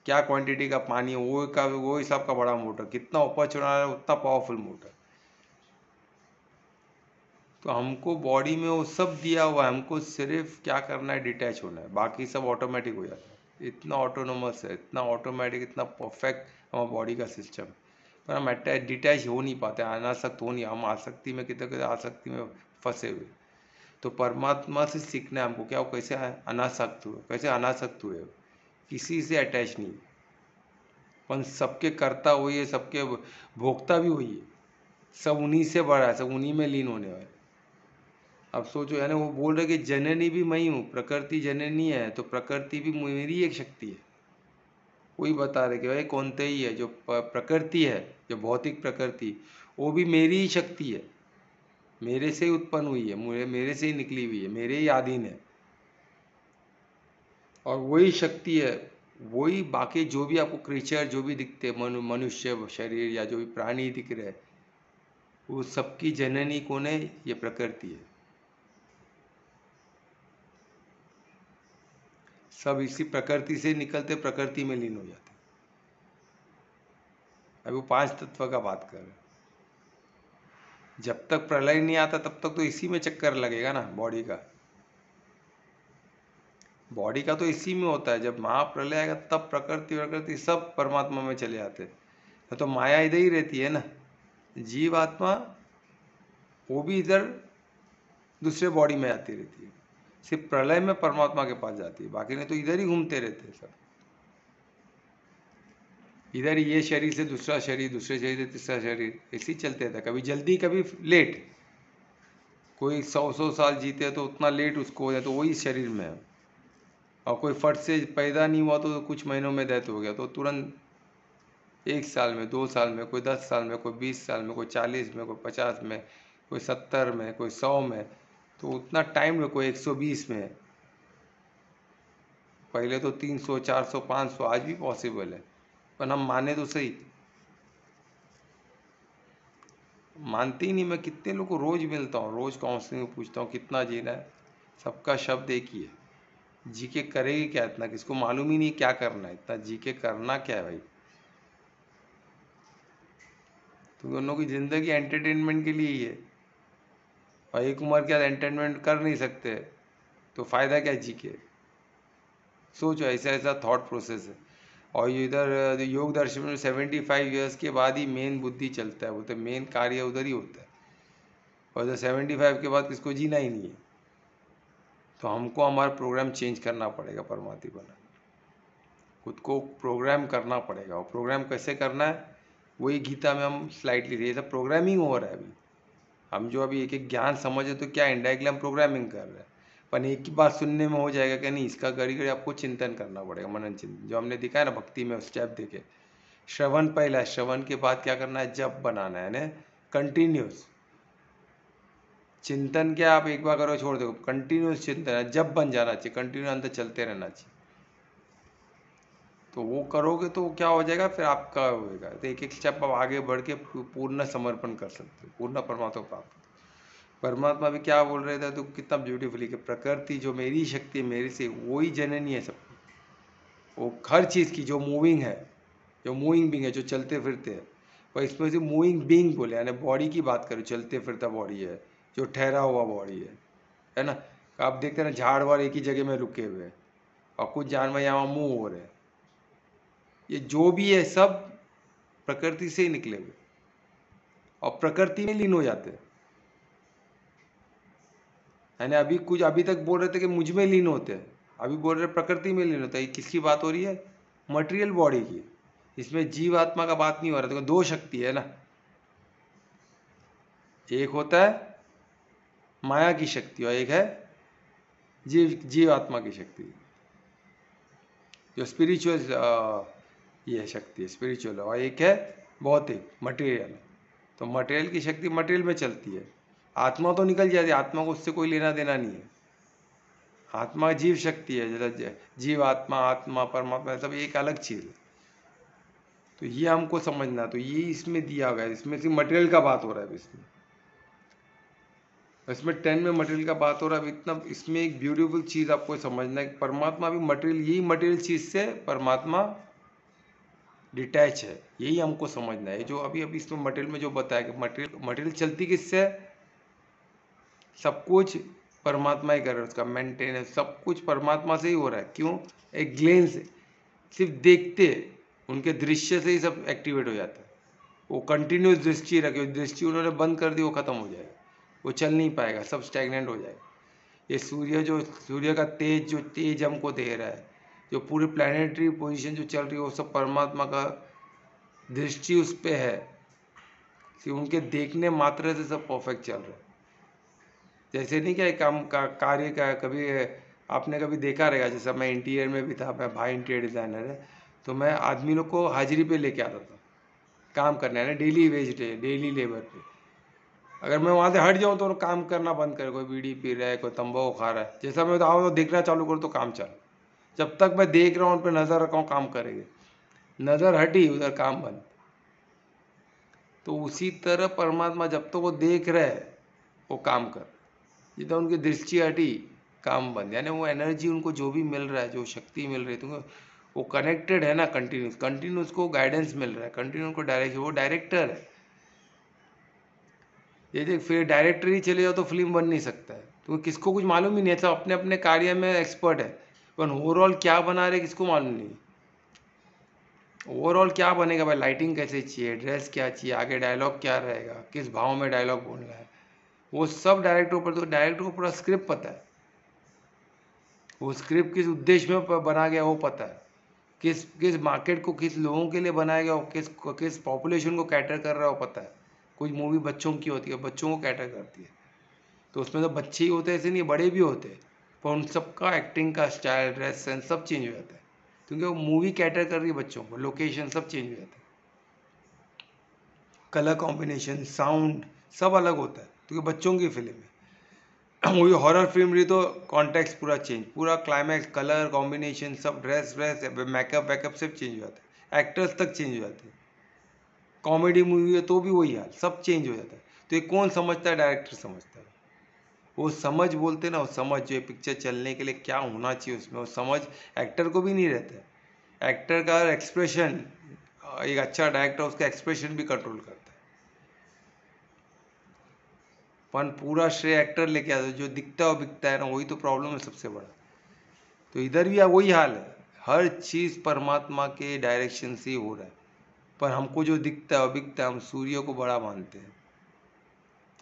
क्या क्वांटिटी का पानी है, वो हिसाब का बड़ा मोटर, कितना ऊपर चढ़ा है उतना पावरफुल मोटर। तो हमको बॉडी में वो सब दिया हुआ है, हमको सिर्फ क्या करना है? डिटैच होना है, बाकी सब ऑटोमेटिक हो जाता है। इतना ऑटोनोमस है, इतना ऑटोमेटिक, इतना परफेक्ट हमारा बॉडी का सिस्टम। पर हम डिटैच हो नहीं पाते, अनासक्त हो नहीं, हम आसक्ति में, कितने कितने आसक्ति में फंसे हुए। तो परमात्मा से सीखना है हमको, क्या वो कैसे अनासक्त हुए, कैसे अनासक्त हुए, किसी से अटैच नहीं। पर सबके कर्ता हुई है, सबके भोक्ता भी हुई है, सब उन्हीं से बड़ा है, सब उन्हीं में लीन होने वाले। अब सोचो, यानी वो बोल रहे कि जननी भी मैं ही हूँ, प्रकृति जननी है, तो प्रकृति भी मेरी एक शक्ति है। वही बता रहे कि भाई कौनते ही है, जो प्रकृति है, जो भौतिक प्रकृति, वो भी मेरी ही शक्ति है, मेरे से ही उत्पन्न हुई है, मेरे से ही निकली हुई है, मेरे ही अधीन है। और वही शक्ति है, वही बाकी जो भी आपको क्रीचर जो भी दिखते हैं, मनुष्य शरीर या जो भी प्राणी दिख रहे हैं, वो सबकी जननी कौन है? ये प्रकृति है। सब इसी प्रकृति से निकलते, प्रकृति में लीन हो जाते। अभी वो 5 तत्व का बात कर रहे हैं। जब तक प्रलय नहीं आता तब तक तो इसी में चक्कर लगेगा ना बॉडी का। बॉडी का तो इसी में होता है, जब महाप्रलय आएगा तब प्रकृति सब परमात्मा में चले आते हैं। तो माया इधर ही रहती है ना। जीव आत्मा वो भी इधर दूसरे बॉडी में आती रहती है। सिर्फ प्रलय में परमात्मा के पास जाती है, बाकी नहीं तो इधर ही घूमते रहते हैं सब। इधर ये शरीर से दूसरा शरीर, दूसरे शरीर से तीसरा शरीर, ऐसे ही चलते रहता है, कभी जल्दी कभी लेट। कोई 100 साल जीते तो उतना लेट उसको हो जाए तो वही शरीर में है, और कोई फट से पैदा नहीं हुआ तो कुछ महीनों में डेथ हो गया तो तुरंत 1 साल में, 2 साल में, कोई 10 साल में, कोई 20 साल में, कोई 40 में, कोई 50 में, कोई 70 में, कोई 100 में, तो उतना टाइम में, कोई 120 में। पहले तो 300, 400, 500 आज भी पॉसिबल है, पर हम माने तो सही, मानते ही नहीं। मैं कितने लोग को रोज मिलता हूँ, रोज काउंसलिंग में पूछता हूँ कितना जीना है, सबका शब्द एक ही है, जी के करेगी क्या इतना, किसको मालूम ही नहीं क्या करना है, इतना जी के करना क्या है भाई। तो दोनों की जिंदगी एंटरटेनमेंट के लिए ही है, और एक उम्र के बाद एंटरटेनमेंट कर नहीं सकते तो फायदा क्या जी के। सोचो, ऐसा ऐसा थॉट प्रोसेस है। और इधर योग दर्शन में 75 ईयर्स के बाद ही मेन बुद्धि चलता है, बोलते मेन कार्य उधर ही होता है, और इधर 75 के बाद किसको जीना ही नहीं है। तो हमको हमारा प्रोग्राम चेंज करना पड़ेगा, परमात्मा बना खुद को प्रोग्राम करना पड़ेगा। और प्रोग्राम कैसे करना है, वही गीता में हम स्लाइडली, ये सब प्रोग्रामिंग हो रहा है अभी। हम जो अभी एक एक ज्ञान समझे तो क्या इनडायरेक्टली हम प्रोग्रामिंग कर रहे हैं, पर एक ही बात सुनने में हो जाएगा कि नहीं, इसका घड़ी घड़ी आपको चिंतन करना पड़ेगा, मनन चिंतन, जो हमने दिखाया ना भक्ति में स्टेप देखे। श्रवण पहला है, श्रवण के बाद क्या करना है, जप बनाना है ना, कंटिन्यूस चिंतन। क्या आप एक बार करो छोड़ दो, कंटिन्यूस चिंतन है, जब बन जाना चाहिए, कंटिन्यू अंदर चलते रहना चाहिए। तो वो करोगे तो क्या हो जाएगा, फिर आपका होएगा, तो एक एक स्टेप आप आगे बढ़ के पूर्ण समर्पण कर सकते हो, पूर्ण परमात्मा प्राप्त। परमात्मा भी क्या बोल रहे थे, तो कितना ब्यूटीफुली कि प्रकृति जो मेरी शक्ति है, मेरे से वही जननी है सब, वो हर चीज़ की जो मूविंग है, जो मूविंग बींग है, जो चलते फिरते हैं। और इसमें से मूविंग बींग बोले, यानी बॉडी की बात करें, चलते फिरता बॉडी है, जो ठहरा हुआ बॉडी है ना। आप देखते हैं ना, झाड़ वाड़ एक ही जगह में रुके हुए हैं, और कुछ जानवर यहाँ मूव हो रहे हैं। ये जो भी है सब प्रकृति से ही निकले हुए, और प्रकृति में लीन हो जाते हैं। यानी अभी कुछ अभी तक बोल रहे थे कि मुझ में लीन होते हैं, अभी बोल रहे प्रकृति में लीन होता है। किसकी बात हो रही है, मटेरियल बॉडी की। इसमें जीव आत्मा का बात नहीं हो रहा, देखो दो शक्ति है ना, एक होता है माया की शक्ति और एक है जीव आत्मा की शक्ति, जो स्पिरिचुअल ये शक्ति है, स्पिरिचुअल, और एक है भौतिक मटेरियल। तो मटेरियल की शक्ति मटेरियल में चलती है, आत्मा तो निकल जाती है, आत्मा को उससे कोई लेना देना नहीं है। आत्मा जीव शक्ति है, जैसा जीव आत्मा, आत्मा परमात्मा सब एक अलग चीज़ है। तो ये हमको समझना, तो ये इसमें दिया गया है, इसमें से मटेरियल का बात हो रहा है इसमें 10 में मटेरियल का बात हो रहा है। इतना इसमें एक ब्यूटीफुल चीज़ आपको समझना है कि परमात्मा भी मटेरियल, यही मटेरियल चीज़ से परमात्मा डिटैच है, यही हमको समझना है। जो अभी अभी इसमें मटेरियल में जो बताया कि मटेरियल चलती किससे है, सब कुछ परमात्मा ही कर रहा है, उसका मेंटेनेंस सब कुछ परमात्मा से ही हो रहा है। क्यों, एक ग्लेंस से सिर्फ देखते उनके दृश्य से ही सब एक्टिवेट हो जाता है। वो कंटिन्यूस दृष्टि रखे, दृष्टि उन्होंने बंद कर दी, वो खत्म हो जाएगा, वो चल नहीं पाएगा, सब स्टैग्नेंट हो जाएगा। ये सूर्य का तेज, जो तेज हमको दे रहा है, जो पूरी प्लानिटरी पोजीशन जो चल रही है, वो सब परमात्मा का दृष्टि उस पर है, कि उनके देखने मात्र से सब परफेक्ट चल रहा है। जैसे नहीं क्या काम का कार्य का, कभी आपने कभी देखा रहेगा, जैसे मैं इंटीरियर में भी था, मैं भाई इंटीरियर डिज़ाइनर है, तो मैं आदमी लोग को हाजिरी पे लेके आता था काम करने, है ना, daily veg day, daily labour पे। अगर मैं वहाँ से हट जाऊँ तो काम करना बंद करे, कोई बीड़ी पी रहा है, कोई तंबाकू खा रहा है, जैसा मैं आओ तो देखना चालू करो तो काम चल। जब तक मैं देख रहा हूँ, उन पर नज़र रखा हूँ, काम करेंगे, नज़र हटी उधर काम बंद। तो उसी तरह परमात्मा जब तक तो वो देख रहे है वो काम कर, जितना उनकी दृष्टि हटी काम बंद। यानी वो एनर्जी उनको जो भी मिल रहा है, जो शक्ति मिल रही है तुमको, वो कनेक्टेड है ना, कंटिन्यूस को गाइडेंस मिल रहा है, कंटिन्यू उनको डायरेक्शन, वो डायरेक्टर है। ये देख, फिर डायरेक्टर ही चले जाओ तो फिल्म बन नहीं सकता है, तो किसको कुछ मालूम ही नहीं है, सब अपने अपने कार्य में एक्सपर्ट है, पर ओवरऑल क्या बना रहे किसको मालूम नहीं। ओवरऑल क्या बनेगा भाई, लाइटिंग कैसे चाहिए, ड्रेस क्या चाहिए, आगे डायलॉग क्या रहेगा, किस भाव में डायलॉग बोलना है, वो सब डायरेक्टर पर, तो डायरेक्टर को पूरा स्क्रिप्ट पता है, वो स्क्रिप्ट किस उद्देश्य में बना गया वो पता है, किस किस मार्केट को, किस लोगों के लिए बनाया गया, किस किस पॉपुलेशन को कैटर कर रहा है वो पता है। कुछ मूवी बच्चों की होती है, बच्चों को कैटर करती है, तो उसमें तो बच्चे ही होते हैं, ऐसे नहीं बड़े भी होते हैं, पर उन सबका एक्टिंग का स्टाइल, ड्रेस सेंस सब चेंज हो जाता है, क्योंकि वो मूवी कैटर कर रही है बच्चों को, लोकेशन सब चेंज हो जाता है, कलर कॉम्बिनेशन, साउंड सब अलग होता है, क्योंकि बच्चों की फिल्म है। वही हॉरर फिल्म रही तो कॉन्टेक्स्ट पूरा चेंज, पूरा क्लाइमैक्स, कलर कॉम्बिनेशन सब, ड्रेस व्रेस, मेकअप वैकअप सब चेंज हो जाता है, एक्टर्स तक चेंज हो जाते हैं। कॉमेडी मूवी है तो भी वही हाल, सब चेंज हो जाता है। तो ये कौन समझता है? डायरेक्टर समझता है। वो समझ बोलते ना, वो समझ जो पिक्चर चलने के लिए क्या होना चाहिए उसमें, वो समझ एक्टर को भी नहीं रहता है। एक्टर का एक्सप्रेशन, एक अच्छा डायरेक्टर उसका एक्सप्रेशन भी कंट्रोल करता है, पर पूरा श्रेय एक्टर लेके आता है, जो दिखता है वो बिकता है ना, वही तो प्रॉब्लम है सबसे बड़ा। तो इधर भी वही हाल है, हर चीज़ परमात्मा के डायरेक्शन से ही हो रहा है, पर हमको जो दिखता है वो बिकता है, हम सूर्य को बड़ा मानते हैं।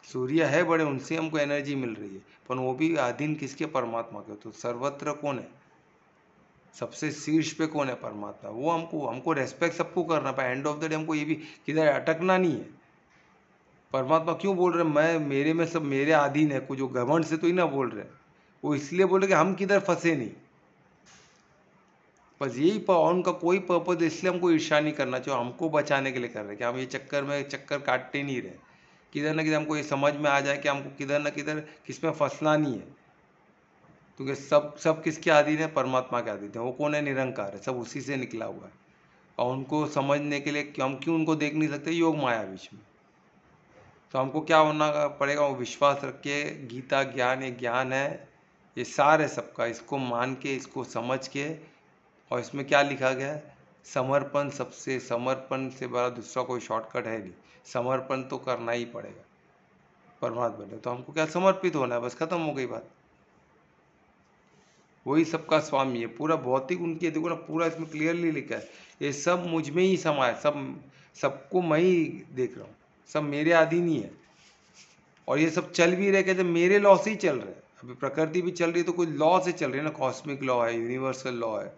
सूर्य है बड़े, उनसे हमको एनर्जी मिल रही है, पर वो भी अधीन किसके? परमात्मा के। तो सर्वत्र कौन है? सबसे शीर्ष पे कौन है? परमात्मा। वो हमको हमको रेस्पेक्ट सबको करना पाए, एंड ऑफ द डे हमको ये भी किधर अटकना नहीं है। परमात्मा क्यों बोल रहे हैं मैं मेरे में सब मेरे अधीन है, कुछ जो घमंड से तो ही ना बोल रहे हैं, वो इसलिए बोल रहे कि हम किधर फंसे नहीं। बस यही उनका कोई पर्पज, इसलिए हमको ईर्ष्या नहीं करना चाहिए, हमको बचाने के लिए कर रहे हैं कि हम ये चक्कर में चक्कर काटते नहीं रहे, किधर ना किधर हमको ये समझ में आ जाए कि हमको किधर ना किधर किस में फंसना नहीं है, क्योंकि सब सब किसके अधीन है? परमात्मा के अधीन है। वो कौन है? निरंकार है, सब उसी से निकला हुआ है। और उनको समझने के लिए हम क्यों उनको देख नहीं सकते? योग माया बीच में। तो हमको क्या होना पड़ेगा? वो विश्वास रख के, गीता ज्ञान ये ज्ञान है, ये सार है सबका, इसको मान के, इसको समझ के, और इसमें क्या लिखा गया है? समर्पण। सबसे समर्पण से बड़ा दूसरा कोई शॉर्टकट है नहीं, समर्पण तो करना ही पड़ेगा परमात्मा ने। तो हमको क्या? समर्पित होना है, बस खत्म हो गई बात। वही सबका स्वामी है, पूरा भौतिक उनकी है, देखो ना पूरा इसमें क्लियरली लिखा है, ये सब मुझ में ही समा है, सब सबको मैं ही देख रहा हूँ, सब मेरे अधीन ही है, और ये सब चल भी रहे, कहते मेरे लॉ से ही चल रहे हैं। अभी प्रकृति भी चल रही है तो कोई लॉ से चल रही है ना, कॉस्मिक लॉ है, यूनिवर्सल लॉ है,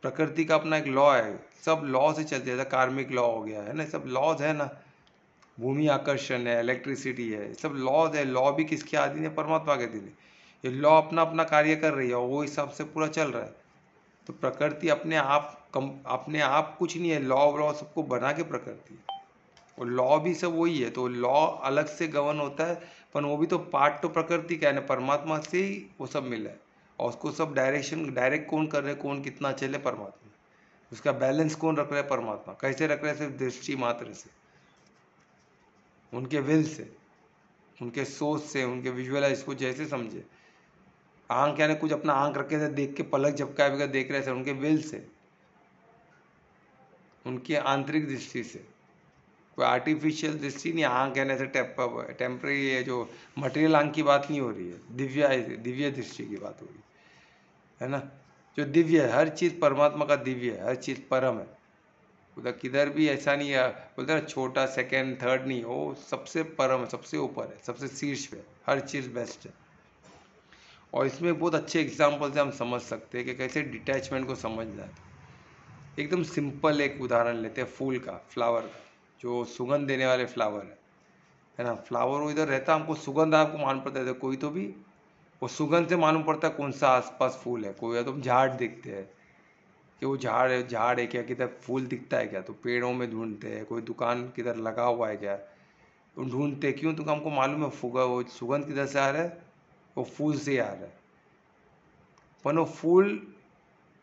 प्रकृति का अपना एक लॉ है, सब लॉ से चलते हैं। कार्मिक लॉ हो गया है ना, सब लॉज है ना, भूमि आकर्षण है, इलेक्ट्रिसिटी है, सब लॉज है। लॉ भी किसके अधीन है? परमात्मा के अधीन है। ये लॉ अपना अपना कार्य कर रही है और वो हिसाब से पूरा चल रहा है। तो प्रकृति अपने आप अपने आप कुछ नहीं है, लॉ सबको बना के प्रकृति है, और लॉ भी सब वही है। तो लॉ अलग से गवर्न होता है, पर वो भी तो पार्ट तो प्रकृति का है ना, परमात्मा से ही वो सब मिला है, और उसको सब डायरेक्शन डायरेक्ट कौन कर रहे, कौन कितना चले? परमात्मा। उसका बैलेंस कौन रख रहा है? परमात्मा। कैसे रख रहे हैं? सिर्फ दृष्टि मात्र से, उनके विल से, उनके सोच से, उनके विजुअलाइज को जैसे समझे। आंख यानी कुछ अपना आंख रखे थे देख के पलक झपकाए बगैर देख रहे थे, उनके विल से, उनकी आंतरिक दृष्टि से, कोई आर्टिफिशियल दृष्टि नहीं। आंख कहने से टेम्पररी है, जो मटेरियल आंख की बात नहीं हो रही है, दिव्य दृष्टि की बात हो रही है ना, जो दिव्य है। हर चीज़ परमात्मा का दिव्य है, हर चीज़ परम है, उधर किधर भी ऐसा नहीं है बोलते ना छोटा सेकंड थर्ड नहीं, वो सबसे परम है, सबसे ऊपर है, सबसे शीर्ष पे, हर चीज़ बेस्ट है। और इसमें बहुत अच्छे एग्जाम्पल से हम समझ सकते हैं कि कैसे डिटैचमेंट को समझना है। एकदम सिंपल एक उदाहरण लेते हैं, फूल का, फ्लावर का, जो सुगंध देने वाले फ्लावर है ना। फ्लावर वो इधर रहता है, हमको सुगंध आपको मालूम पड़ता है, कोई तो भी वो सुगंध से मालूम पड़ता है कौन सा आसपास फूल है। कोई या तो झाड़ देखते हैं कि वो झाड़ है क्या, किधर फूल दिखता है क्या, तो पेड़ों में ढूंढते हैं, कोई दुकान किधर लगा हुआ है क्या, तो ढूंढते क्यों, तो हमको मालूम है फूगा वो सुगंध किधर से आ रहा है, वो फूल से आ रहा है, पर वो फूल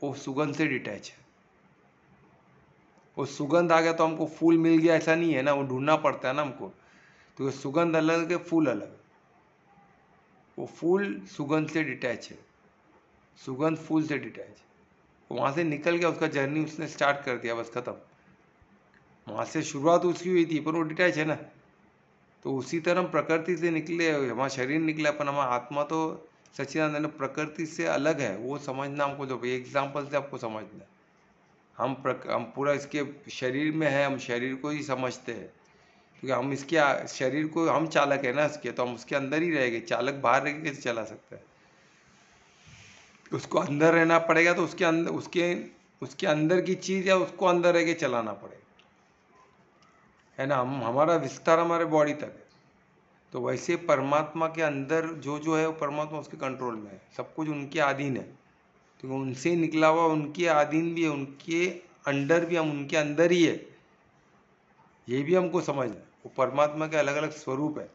वो सुगंध से डिटैच है। वो सुगंध आ गया तो हमको फूल मिल गया ऐसा नहीं है ना, वो ढूंढना पड़ता है ना हमको। तो सुगंध अलग है, फूल अलग। वो फूल सुगंध से डिटैच है, सुगंध फूल से डिटैच। वहाँ से निकल गया, उसका जर्नी उसने स्टार्ट कर दिया, बस खत्म। वहाँ से शुरुआत उसकी हुई थी, पर वो डिटैच है ना। तो उसी तरह हम प्रकृति से निकले, हमारा शरीर निकला, पर हमारा आत्मा तो सच्चिदानंद प्रकृति से अलग है। वो समझना हमको, जो एग्जाम्पल से आपको समझना है। हम पूरा इसके शरीर में है, हम शरीर को ही समझते हैं, क्योंकि हम इसके शरीर को हम चालक है ना इसके, तो हम उसके अंदर ही रहेंगे। चालक बाहर रह के कैसे चला सकता है? उसको अंदर रहना पड़ेगा, तो उसके अंदर उसके अंदर की चीज़ या उसको अंदर रह के चलाना पड़ेगा, है ना। हम हमारा विस्तार हमारे बॉडी तक है। तो वैसे परमात्मा के अंदर जो जो है वो परमात्मा उसके कंट्रोल में है, सब कुछ उनके अधीन है। तो उनसे निकला हुआ उनके अधीन भी है, उनके अंडर भी, हम उनके अंदर ही है, ये भी हमको समझना है। वो परमात्मा के अलग अलग स्वरूप है,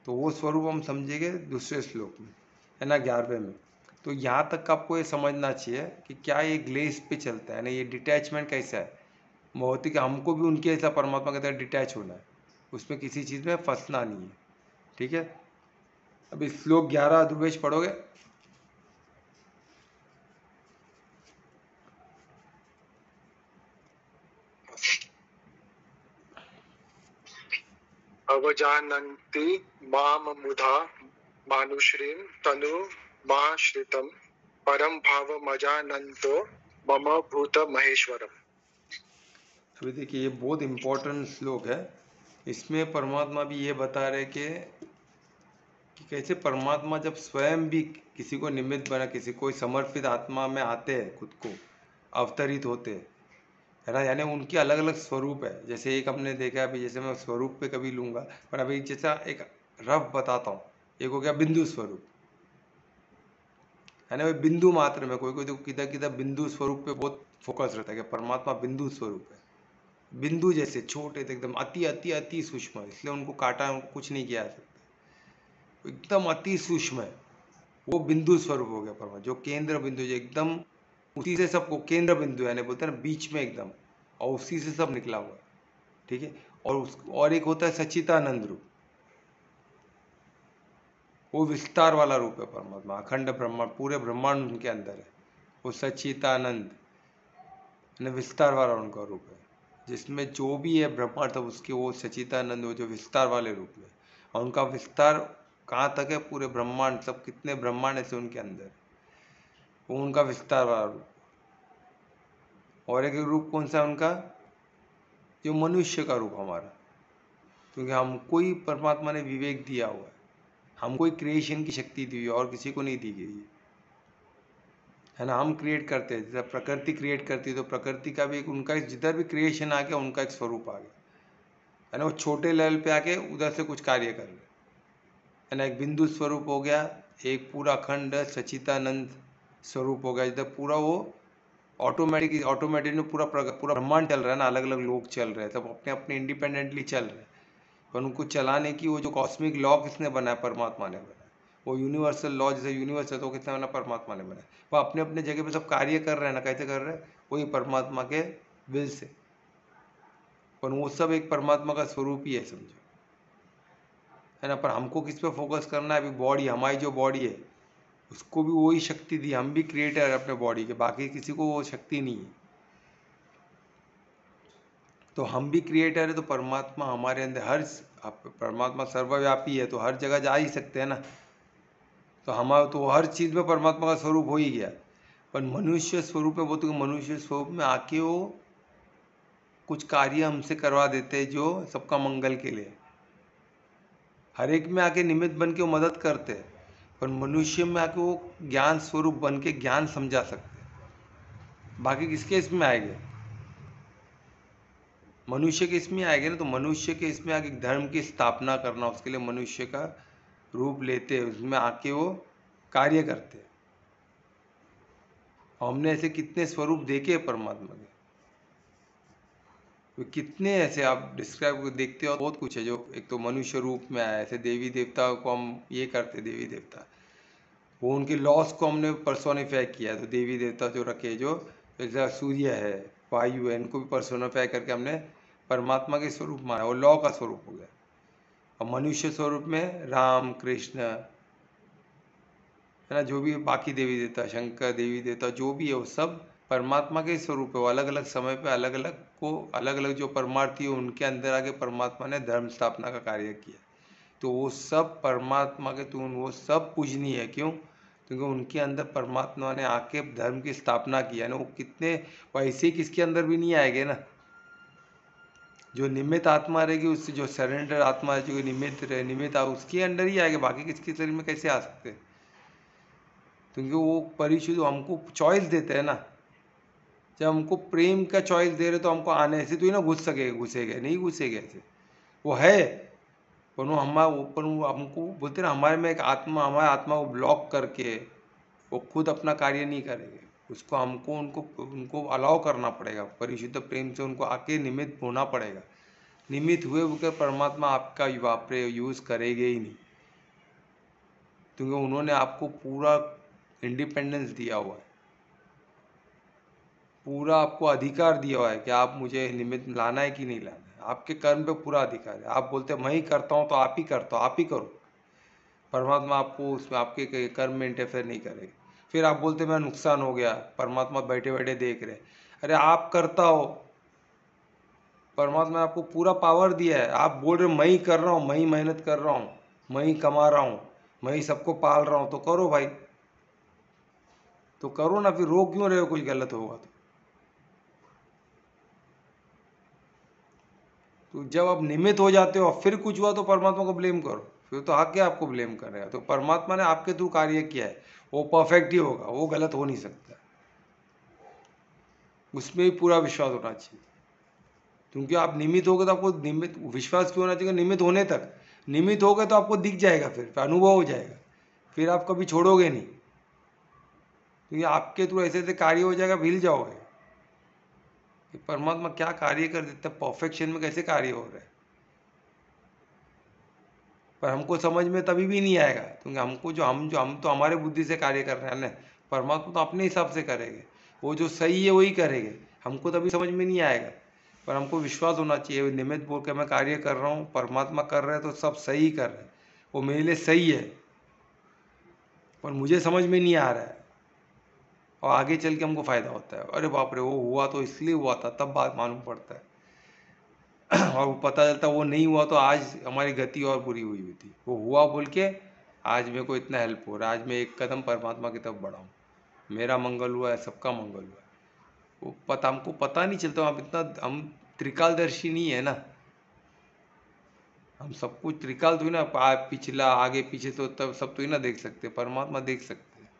तो वो स्वरूप हम समझेंगे दूसरे श्लोक में, है ना, 11वें में। तो यहाँ तक आपको ये समझना चाहिए कि क्या ये ग्लेस पे चलता है ना, ये डिटैचमेंट कैसा है भौतिक। हमको भी उनके ऐसा परमात्मा के तरह डिटैच होना है, उसमें किसी चीज़ में फंसना नहीं है, ठीक है। अभी श्लोक 11 ध्रुवेश पढ़ोगे? अवजानन्ति माम मुधा मानुश्रीं तनु माश्रितं परम भावमजानन्तो मम भूत महेश्वरम। अभी देखिए, ये बहुत इम्पोर्टेंट श्लोक है। इसमें परमात्मा भी ये बता रहे कि कैसे परमात्मा जब स्वयं भी किसी को निमित्त बना, किसी कोई समर्पित आत्मा में आते हैं, खुद को अवतरित होते हैं, है ना। यानी उनके अलग अलग स्वरूप है। जैसे एक हमने देखा अभी, जैसे मैं स्वरूप पे कभी लूँगा, पर अभी जैसा एक रफ बताता हूँ। एक हो गया बिंदु स्वरूप, है ना, वो बिंदु मात्र में। कोई कोई तो किधर किधर बिंदु स्वरूप पे बहुत फोकस रहता है कि परमात्मा बिंदु स्वरूप है। बिंदु जैसे छोटे थे एकदम, अति अति अति सूक्ष्म, इसलिए उनको काटा, उनको कुछ नहीं किया जा सकता, एकदम अति सूक्ष्म है। वो बिंदु स्वरूप हो गया परमात्मा, जो केंद्र बिंदु, जो एकदम उसी से सबको केंद्र बिंदु, यानी बोलते हैं ना बीच में एकदम, और उसी से सब निकला हुआ है, ठीक है। और एक होता है सच्चिदानंद रूप, वो विस्तार वाला रूप है परमात्मा, अखंड ब्रह्मांड, पूरे ब्रह्मांड उनके अंदर है। वो सच्चिदानंद विस्तार वाला उनका रूप है, जिसमें जो भी है ब्रह्मांड सब उसके, वो सच्चिदानंद, वो जो विस्तार वाले रूप में। और उनका विस्तार कहाँ तक है? पूरे ब्रह्मांड, सब कितने ब्रह्मांड ऐसे उनके अंदर, वो उनका विस्तार वाला रूप। और एक रूप कौन सा है उनका? जो मनुष्य का रूप हमारा, क्योंकि हमको ही परमात्मा ने विवेक दिया हुआ है, हमको ही क्रिएशन की शक्ति दी हुई है, और किसी को नहीं दी गई है ना। हम क्रिएट करते हैं, जैसे प्रकृति क्रिएट करती है, तो प्रकृति का भी एक उनका, जिधर भी क्रिएशन आ गया उनका एक स्वरूप आ गया, है ना। वो छोटे लेवल पे आके उधर से कुछ कार्य कर रहे, है ना। एक बिंदु स्वरूप हो गया, एक पूरा अखंड सच्चिदानंद स्वरूप हो गया, जिधर पूरा वो ऑटोमेटिक में पूरा पूरा ब्रह्मांड चल रहा है ना, अलग अलग लोग चल रहे हैं, सब अपने अपने इंडिपेंडेंटली चल रहे हैं। पर उनको चलाने की वो जो कॉस्मिक लॉ किसने बनाया? परमात्मा ने बनाया। वो यूनिवर्सल लॉ, जैसे यूनिवर्स है तो किसने बनाया? परमात्मा ने बनाया। वो अपने अपने जगह पे सब कार्य कर रहे हैं ना, कैसे कर रहे हैं? वही परमात्मा के विल से, पर वो सब एक परमात्मा का स्वरूप ही है, समझो, है ना। पर हमको किस पे फोकस करना है? अभी बॉडी, हमारी जो बॉडी है उसको भी वही शक्ति दी, हम भी क्रिएटर है अपने बॉडी के, बाकी किसी को वो शक्ति नहीं है। तो हम भी क्रिएटर है, तो परमात्मा हमारे अंदर परमात्मा सर्वव्यापी है, तो हर जगह जा ही सकते हैं ना। तो हमारा तो हर चीज़ में परमात्मा का स्वरूप हो ही गया। पर मनुष्य स्वरूप में, वो तो मनुष्य स्वरूप में आके वो कुछ कार्य हमसे करवा देते हैं जो सबका मंगल के लिए, हर एक में आके निमित्त बन के वो मदद करते हैं। पर मनुष्य में आके वो ज्ञान स्वरूप बन के ज्ञान समझा सकते हैं। बाकी किसके इसमें आएंगे? मनुष्य के इसमें आएंगे ना। तो मनुष्य के इसमें आके धर्म की स्थापना करना, उसके लिए मनुष्य का रूप लेते हैं, उसमें आके वो कार्य करते हैं। हमने ऐसे कितने स्वरूप देखे परमात्मा के, तो कितने ऐसे आप डिस्क्राइब देखते हो, बहुत कुछ है। जो एक तो मनुष्य रूप में आया, ऐसे देवी देवता को हम ये करते, देवी देवता वो उनके लॉस को हमने पर्सोनिफाई किया। तो देवी देवता जो रखे, जो जैसा सूर्य है, वायु है, इनको भी पर्सोनिफाई करके हमने परमात्मा के स्वरूप माना, वो लॉ का स्वरूप हो गया। और मनुष्य स्वरूप में राम कृष्ण, है ना, जो भी बाकी देवी देवता, शंकर, देवी देवता जो भी है, वो सब परमात्मा के स्वरूप है। वो अलग अलग समय पे अलग अलग को, अलग अलग जो परमार्थी है उनके अंदर आके परमात्मा ने धर्म स्थापना का कार्य किया। तो वो सब परमात्मा के, तो वो सब पूजनीय है। क्यों? क्योंकि उनके अंदर परमात्मा ने आके धर्म की स्थापना की है ना। वो कितने वैसे किसके अंदर भी नहीं आएंगे ना। जो निमित्त आत्मा रहेगी, उससे जो सरेंडर आत्मा है, जो निमित्त उसके अंडर ही आएगा, बाकी किसके शरीर में कैसे आ सकते हैं? क्योंकि वो परिशुद्ध हमको चॉइस देते हैं ना। जब हमको प्रेम का चॉइस दे रहे तो हमको आने से तो ही ना घुसेगा नहीं घुसेगा ऐसे। वो है, पर वो हमको बोलते ना, हमारे में एक आत्मा, हमारे आत्मा को ब्लॉक करके वो खुद अपना कार्य नहीं करेंगे। उसको हमको उनको उनको अलाउ करना पड़ेगा, परिशुद्ध प्रेम से उनको आके निमित्त होना पड़ेगा। निमित्त हुए होकर परमात्मा आपका वापरे यूज़ करेंगे ही नहीं, क्योंकि उन्होंने आपको पूरा इंडिपेंडेंस दिया हुआ है, पूरा आपको अधिकार दिया हुआ है कि आप मुझे निमित्त लाना है कि नहीं लाना है। आपके कर्म पे पूरा अधिकार है। आप बोलते हैं मैं ही करता हूँ तो आप ही करता हूँ, आप ही करो। परमात्मा आपको उसमें आपके कर्म में इंटरफेयर नहीं करेगा। फिर आप बोलते मैं नुकसान हो गया, परमात्मा बैठे बैठे देख रहे। अरे आप करता हो, परमात्मा ने आपको पूरा पावर दिया है। आप बोल रहे मैं ही कर रहा हूँ, मैं ही मेहनत कर रहा हूँ, मैं ही कमा रहा हूँ, मैं ही सबको पाल रहा हूँ, तो करो भाई, तो करो ना। फिर रो क्यों रहे हो? कुछ गलत होगा तो जब आप निमित्त हो जाते हो फिर कुछ हुआ तो परमात्मा को ब्लेम करो, फिर तो आके आपको ब्लेम करेगा। तो परमात्मा ने आपके थ्रू कार्य किया है, वो परफेक्ट ही होगा, वो गलत हो नहीं सकता। उसमें भी पूरा विश्वास होना चाहिए, क्योंकि आप निमित्त हो गए तो आपको निमित्त विश्वास क्यों होना चाहिए? निमित्त होने तक, निमित्त हो गए तो आपको दिख जाएगा, फिर अनुभव हो जाएगा, फिर आप कभी छोड़ोगे नहीं, क्योंकि आपके थ्रू ऐसे ऐसे कार्य हो जाएगा, भूल जाओगे कि परमात्मा क्या कार्य कर देता है, परफेक्शन में कैसे कार्य हो रहा है। पर हमको समझ में तभी भी नहीं आएगा, क्योंकि हमको जो हम तो हमारे बुद्धि से कार्य कर रहे हैं ना। परमात्मा तो अपने हिसाब से करेंगे, वो जो सही है वही करेंगे। हमको तभी समझ में नहीं आएगा, पर हमको विश्वास होना चाहिए। निमित्त बोल के मैं कार्य कर रहा हूँ, परमात्मा कर रहे हैं तो सब सही कर रहे हैं, वो मेरे लिए सही है, पर मुझे समझ में नहीं आ रहा है, और आगे चल के हमको फ़ायदा होता है। अरे बाप रे, वो हुआ तो इसलिए हुआ था, तब बात मालूम पड़ता है। और वो पता चलता वो नहीं हुआ तो आज हमारी गति और बुरी हुई हुई थी। वो हुआ बोल के आज मेरे को इतना हेल्प हो रहा है, आज मैं एक कदम परमात्मा की तरफ बढ़ा हूँ, मेरा मंगल हुआ है, सबका मंगल हुआ है। वो हमको पता नहीं चलता, हम इतना हम त्रिकालदर्शी नहीं है ना। हम सब कुछ त्रिकाल तो ही ना, पिछला आगे पीछे तो तब सब तो ही ना देख सकते, परमात्मा देख सकते हैं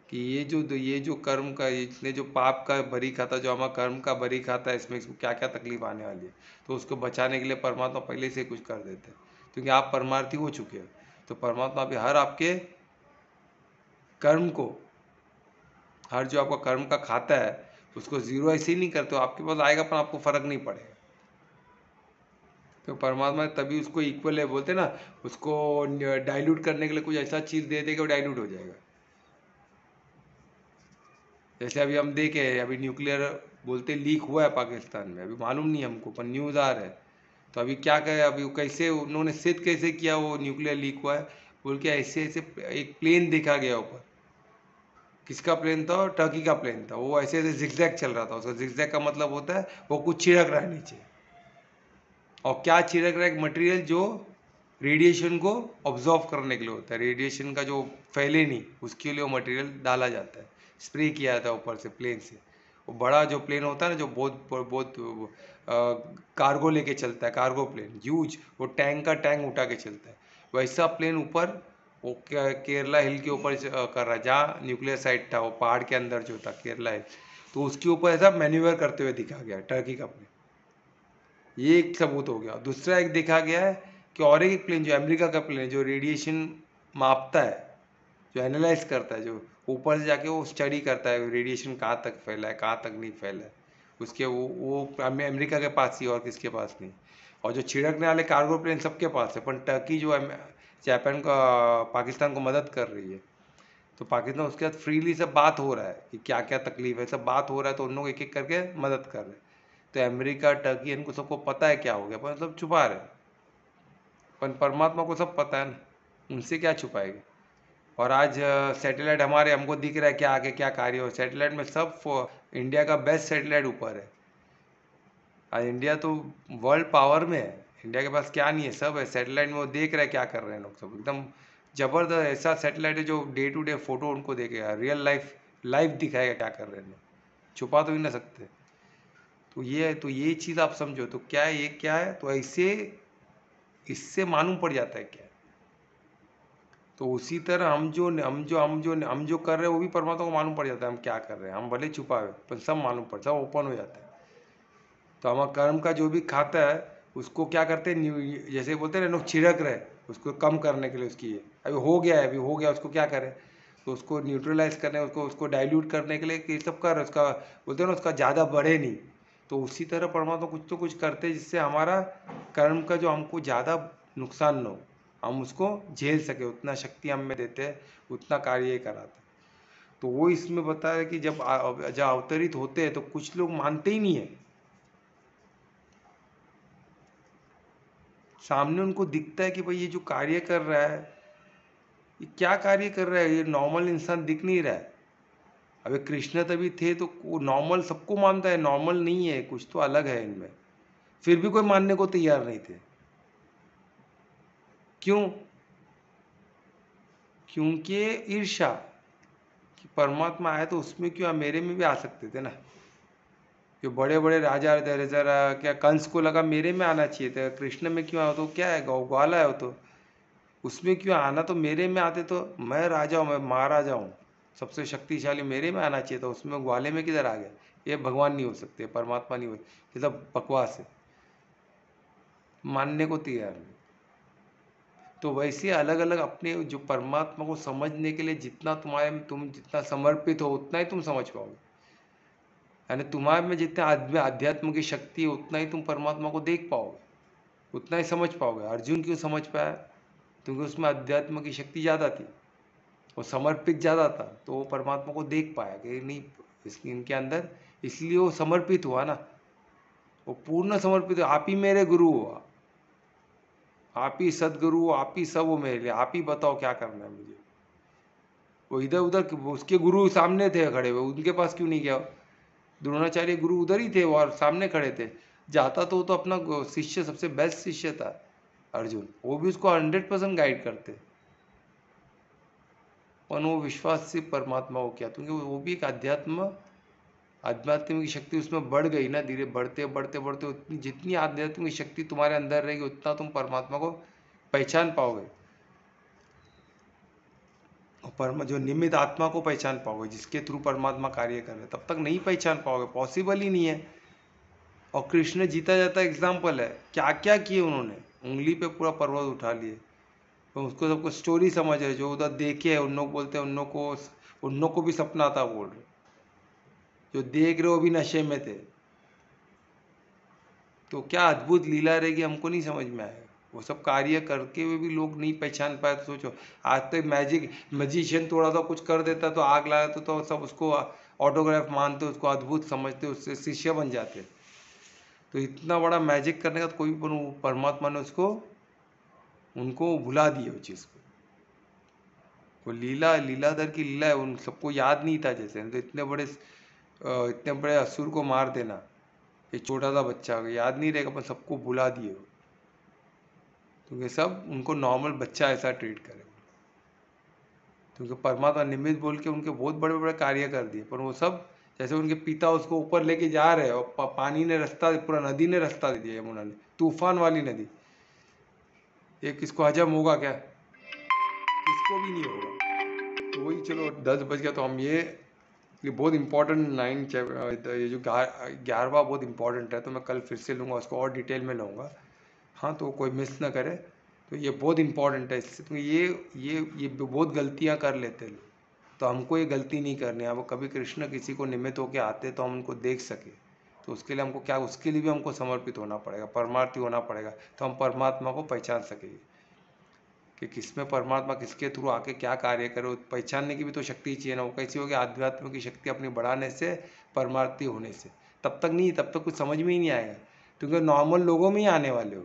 कि ये जो कर्म का, इसने जो पाप का भरी खाता, जो हमारा कर्म का भरी खाता है, इसमें इसको क्या क्या तकलीफ आने वाली है, तो उसको बचाने के लिए परमात्मा पहले से कुछ कर देते हैं, क्योंकि आप परमार्थी हो चुके हो। तो परमात्मा भी हर आपके कर्म को, हर जो आपका कर्म का खाता है उसको जीरो ऐसे ही नहीं करते हो, आपके पास आएगा पर आपको फर्क नहीं पड़ेगा। तो परमात्मा तभी उसको इक्वल है बोलते ना, उसको डाइल्यूट करने के लिए कुछ ऐसा चीज़ दे देगा, वो डाइल्यूट हो जाएगा। जैसे अभी हम देखे, अभी न्यूक्लियर बोलते लीक हुआ है पाकिस्तान में, अभी मालूम नहीं हमको, पर न्यूज़ आ रहा है। तो अभी क्या कहे, अभी वो कैसे उन्होंने सिद्ध कैसे किया वो न्यूक्लियर लीक हुआ है बोल के, ऐसे ऐसे एक प्लेन देखा गया ऊपर। किसका प्लेन था? टर्की का प्लेन था। वो ऐसे ऐसे जिगजैग चल रहा था। उसका जिगजैग का मतलब होता है वो कुछ छिड़क रहा है नीचे, और क्या छिड़क रहा है? एक मटेरियल जो रेडिएशन को ऑब्जॉर्व करने के लिए होता है, रेडिएशन का जो फैले नहीं उसके लिए वो मटेरियल डाला जाता है, स्प्रे किया जाता है ऊपर से प्लेन से। वो बड़ा जो प्लेन होता है ना, जो बहुत बहुत कार्गो लेके चलता है, कार्गो प्लेन ह्यूज, वो टैंक का टैंक उठा के चलता है, वैसा प्लेन ऊपर वो केरला हिल के ऊपर कर रहा है, जहाँ न्यूक्लियर साइट था वो पहाड़ के अंदर जो था केरला हिल, तो उसके ऊपर ऐसा मैन्यूवर करते हुए दिखा गया टर्की का प्लेन। ये एक सबूत हो गया। दूसरा एक देखा गया है कि और एक प्लेन जो अमेरिका का प्लेन है, जो रेडिएशन मापता है, जो एनालाइज करता है, जो ऊपर से जाके वो स्टडी करता है रेडिएशन कहाँ तक फैला है, कहाँ तक नहीं फैला है, उसके वो अमेरिका के पास ही, और किसके पास नहीं। और जो छिड़कने वाले कार्गो प्लेन सबके पास है, पर टर्की जो जापान का पाकिस्तान को मदद कर रही है, तो पाकिस्तान उसके साथ फ्रीली सब बात हो रहा है कि क्या क्या तकलीफ है, सब बात हो रहा है, तो उन लोग एक एक करके मदद कर रहे हैं। तो अमेरिका टर्की इनको सबको पता है क्या हो गया, पर सब छुपा रहे हैं, पर परमात्मा को सब पता है ना, उनसे क्या छुपाएंगे। और आज सैटेलाइट हमारे हमको दिख रहा है क्या आगे क्या कार्य हो, सैटेलाइट में सब इंडिया का बेस्ट सैटेलाइट ऊपर है। आज इंडिया तो वर्ल्ड पावर में है, इंडिया के पास क्या नहीं है, सब है सैटेलाइट में। वो देख रहे हैं क्या कर रहे हैं लोग, सब एकदम जबरदस्त ऐसा सैटेलाइट है जो डे टू डे फोटो उनको देखेगा, रियल लाइफ लाइव दिखाएगा क्या कर रहे हैं लोग, छुपा तो ही ना सकते। तो ये है, तो ये चीज़ आप समझो। तो क्या है, ये क्या है, तो ऐसे इससे मालूम पड़ जाता है क्या है। तो उसी तरह हम जो कर रहे हैं वो भी परमात्मा को मालूम पड़ जाता है हम क्या कर रहे हैं। हम भले छुपा हुए पर सब मालूम पड़, सब ओपन हो जाता है। तो हमारा कर्म का जो भी खाता है उसको क्या करते हैं, जैसे बोलते हैं ना, लोग छिड़क रहे उसको कम करने के लिए। उसकी अभी हो गया है, अभी हो गया, उसको क्या करें, तो उसको न्यूट्रलाइज करने, उसको उसको डाइल्यूट करने के लिए ये सब कर उसका, बोलते हैं ना, उसका ज़्यादा बढ़े नहीं। तो उसी तरह परमात्मा कुछ तो कुछ करते हैं जिससे हमारा कर्म का जो हमको ज़्यादा नुकसान न हो, हम उसको झेल सके, उतना शक्ति हम में देते हैं, उतना कार्य ये कराते हैं। तो वो इसमें बता रहे कि जब अवतरित होते हैं तो कुछ लोग मानते ही नहीं है। सामने उनको दिखता है कि भाई ये जो कार्य कर रहा है, ये क्या कार्य कर रहा है, ये नॉर्मल इंसान दिख नहीं रहा है। अबे कृष्ण तभी थे तो वो नॉर्मल सबको मानता है, नॉर्मल नहीं है, कुछ तो अलग है इनमें। फिर भी कोई मानने को तैयार नहीं थे। क्यों? क्योंकि ईर्ष्या कि परमात्मा आया तो उसमें क्यों, मेरे में भी आ सकते थे ना। जो बड़े बड़े राजा थे, जरा क्या कंस को लगा मेरे में आना चाहिए था, कृष्ण में क्यों आया, तो क्या है, गौ ग्वाला है वो तो, उसमें क्यों आना, तो मेरे में आते तो मैं राजा हूँ, मैं महाराजा हूँ, सबसे शक्तिशाली, मेरे में आना चाहिए था, उसमें ग्वाले में किधर आ गया। ये भगवान नहीं हो सकते, परमात्मा नहीं हो, ये सब बकवास है, मानने को तैयार नहीं। तो वैसे अलग अलग अपने जो परमात्मा को समझने के लिए जितना तुम जितना समर्पित हो उतना ही तुम समझ पाओगे। यानी तुम्हारे में जितना अध्यात्म की शक्ति है उतना ही तुम परमात्मा को देख पाओगे, उतना ही समझ पाओगे। अर्जुन क्यों समझ पाया? क्योंकि उसमें अध्यात्म की शक्ति ज़्यादा थी, वो समर्पित ज़्यादा था, तो वो परमात्मा को देख पाया कि नहीं इनके अंदर, इसलिए वो समर्पित हुआ ना, वो पूर्ण समर्पित, आप ही मेरे गुरु हो, आप ही सदगुरु हो, आप ही सब हो मेरे लिए, आप ही बताओ क्या करना है मुझे। वो इधर उधर उसके गुरु सामने थे खड़े हुए, उनके पास क्यों नहीं गया? द्रोणाचार्य गुरु उधर ही थे और सामने खड़े थे, जाता तो वो तो अपना शिष्य, सबसे बेस्ट शिष्य था अर्जुन, वो भी उसको 100% गाइड करते, और वो विश्वास से परमात्मा को किया, क्योंकि वो भी एक आध्यात्म की शक्ति उसमें बढ़ गई ना, धीरे बढ़ते बढ़ते बढ़ते उतनी जितनी आध्यात्म की शक्ति तुम्हारे अंदर रहेगी उतना तुम परमात्मा को पहचान पाओगे, और परम जो निमित्त आत्मा को पहचान पाओगे, जिसके थ्रू परमात्मा कार्य कर रहे, तब तक नहीं पहचान पाओगे, पॉसिबल ही नहीं है। और कृष्ण जीता जाता एग्जाम्पल है, क्या क्या किए उन्होंने, उंगली पे पूरा पर्वत उठा लिए, तो उसको सबको स्टोरी समझ है, जो उधर देखे है उन लोग बोलते हैं, उन लोग को भी सपना था बोल रहे, जो देख रहे हो भी नशे में थे। तो क्या अद्भुत लीला रहेगी, हमको नहीं समझ में आएगा। वो सब कार्य करके हुए भी लोग नहीं पहचान पाए, तो सोचो आज तक मैजिशियन थोड़ा सा कुछ कर देता तो आग लगा तो सब उसको ऑटोग्राफ मानते, उसको अद्भुत समझते, उससे शिष्य बन जाते। तो इतना बड़ा मैजिक करने का तो कोई भी परमात्मा ने उनको भुला दिया उस चीज़ को। वो लीलाधर की लीला है, उन सबको याद नहीं था, जैसे तो इतने बड़े असुर को मार देना, एक छोटा सा बच्चा याद नहीं रहेगा, पर सबको भुला दिए वो, क्योंकि सब उनको नॉर्मल बच्चा ऐसा ट्रीट करे, क्योंकि परमात्मा निमित्त बोल के उनके बहुत बड़े बड़े कार्य कर दिए, पर वो सब जैसे उनके पिता उसको ऊपर लेके जा रहे हैं, और पानी ने रास्ता, पूरा नदी ने रास्ता दे दिया, यमुना ने, तूफान वाली नदी, ये किसको हजम होगा क्या? किसको भी नहीं होगा। तो वही, चलो 10 बज गया, तो हम ये बहुत इंपॉर्टेंट 9 ये जो 11वां बहुत इंपॉर्टेंट है, तो मैं कल फिर से लूँगा, उसको और डिटेल में लूँगा। हाँ, तो कोई मिस ना करे, तो ये बहुत इंपॉर्टेंट है इससे, तो ये बहुत गलतियाँ कर लेते हैं लोग, तो हमको ये गलती नहीं करनी है। अब कभी कृष्ण किसी को निमित्त होकर आते तो हम उनको देख सके, तो उसके लिए हमको क्या, उसके लिए भी हमको समर्पित होना पड़ेगा, परमार्थी होना पड़ेगा, तो हम परमात्मा को पहचान सकेंगे कि किसमें परमात्मा किसके थ्रू आके क्या कार्य करे, पहचानने की भी तो शक्ति चाहिए ना। वो कैसी होगी? आध्यात्म की शक्ति अपनी बढ़ाने से, परमार्थी होने से। तब तक नहीं, तब तक कुछ समझ में ही नहीं आएगा, क्योंकि नॉर्मल लोगों में ही आने वाले हो,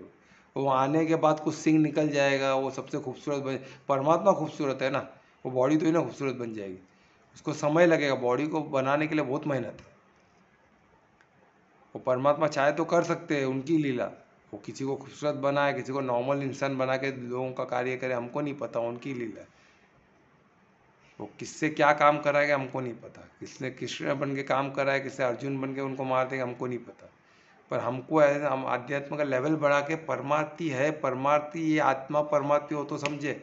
वो आने के बाद कुछ सिंह निकल जाएगा, वो सबसे खूबसूरत बन, परमात्मा खूबसूरत है ना, वो बॉडी तो ही ना खूबसूरत बन जाएगी, उसको समय लगेगा, बॉडी को बनाने के लिए बहुत मेहनत है। वो परमात्मा चाहे तो कर सकते हैं, उनकी लीला, वो किसी को खूबसूरत बनाए, किसी को नॉर्मल इंसान बना के लोगों का कार्य करे, हमको नहीं पता, उनकी लीला। वो किससे क्या काम कराएगा हमको नहीं पता, किसने कृष्ण बन के काम कराए, किससे अर्जुन बन के उनको मार देगा हमको नहीं पता, पर हमको है ना, हम आध्यात्म का लेवल बढ़ा के परमार्थी है, परमार्थी ये आत्मा परमार्थी हो तो समझे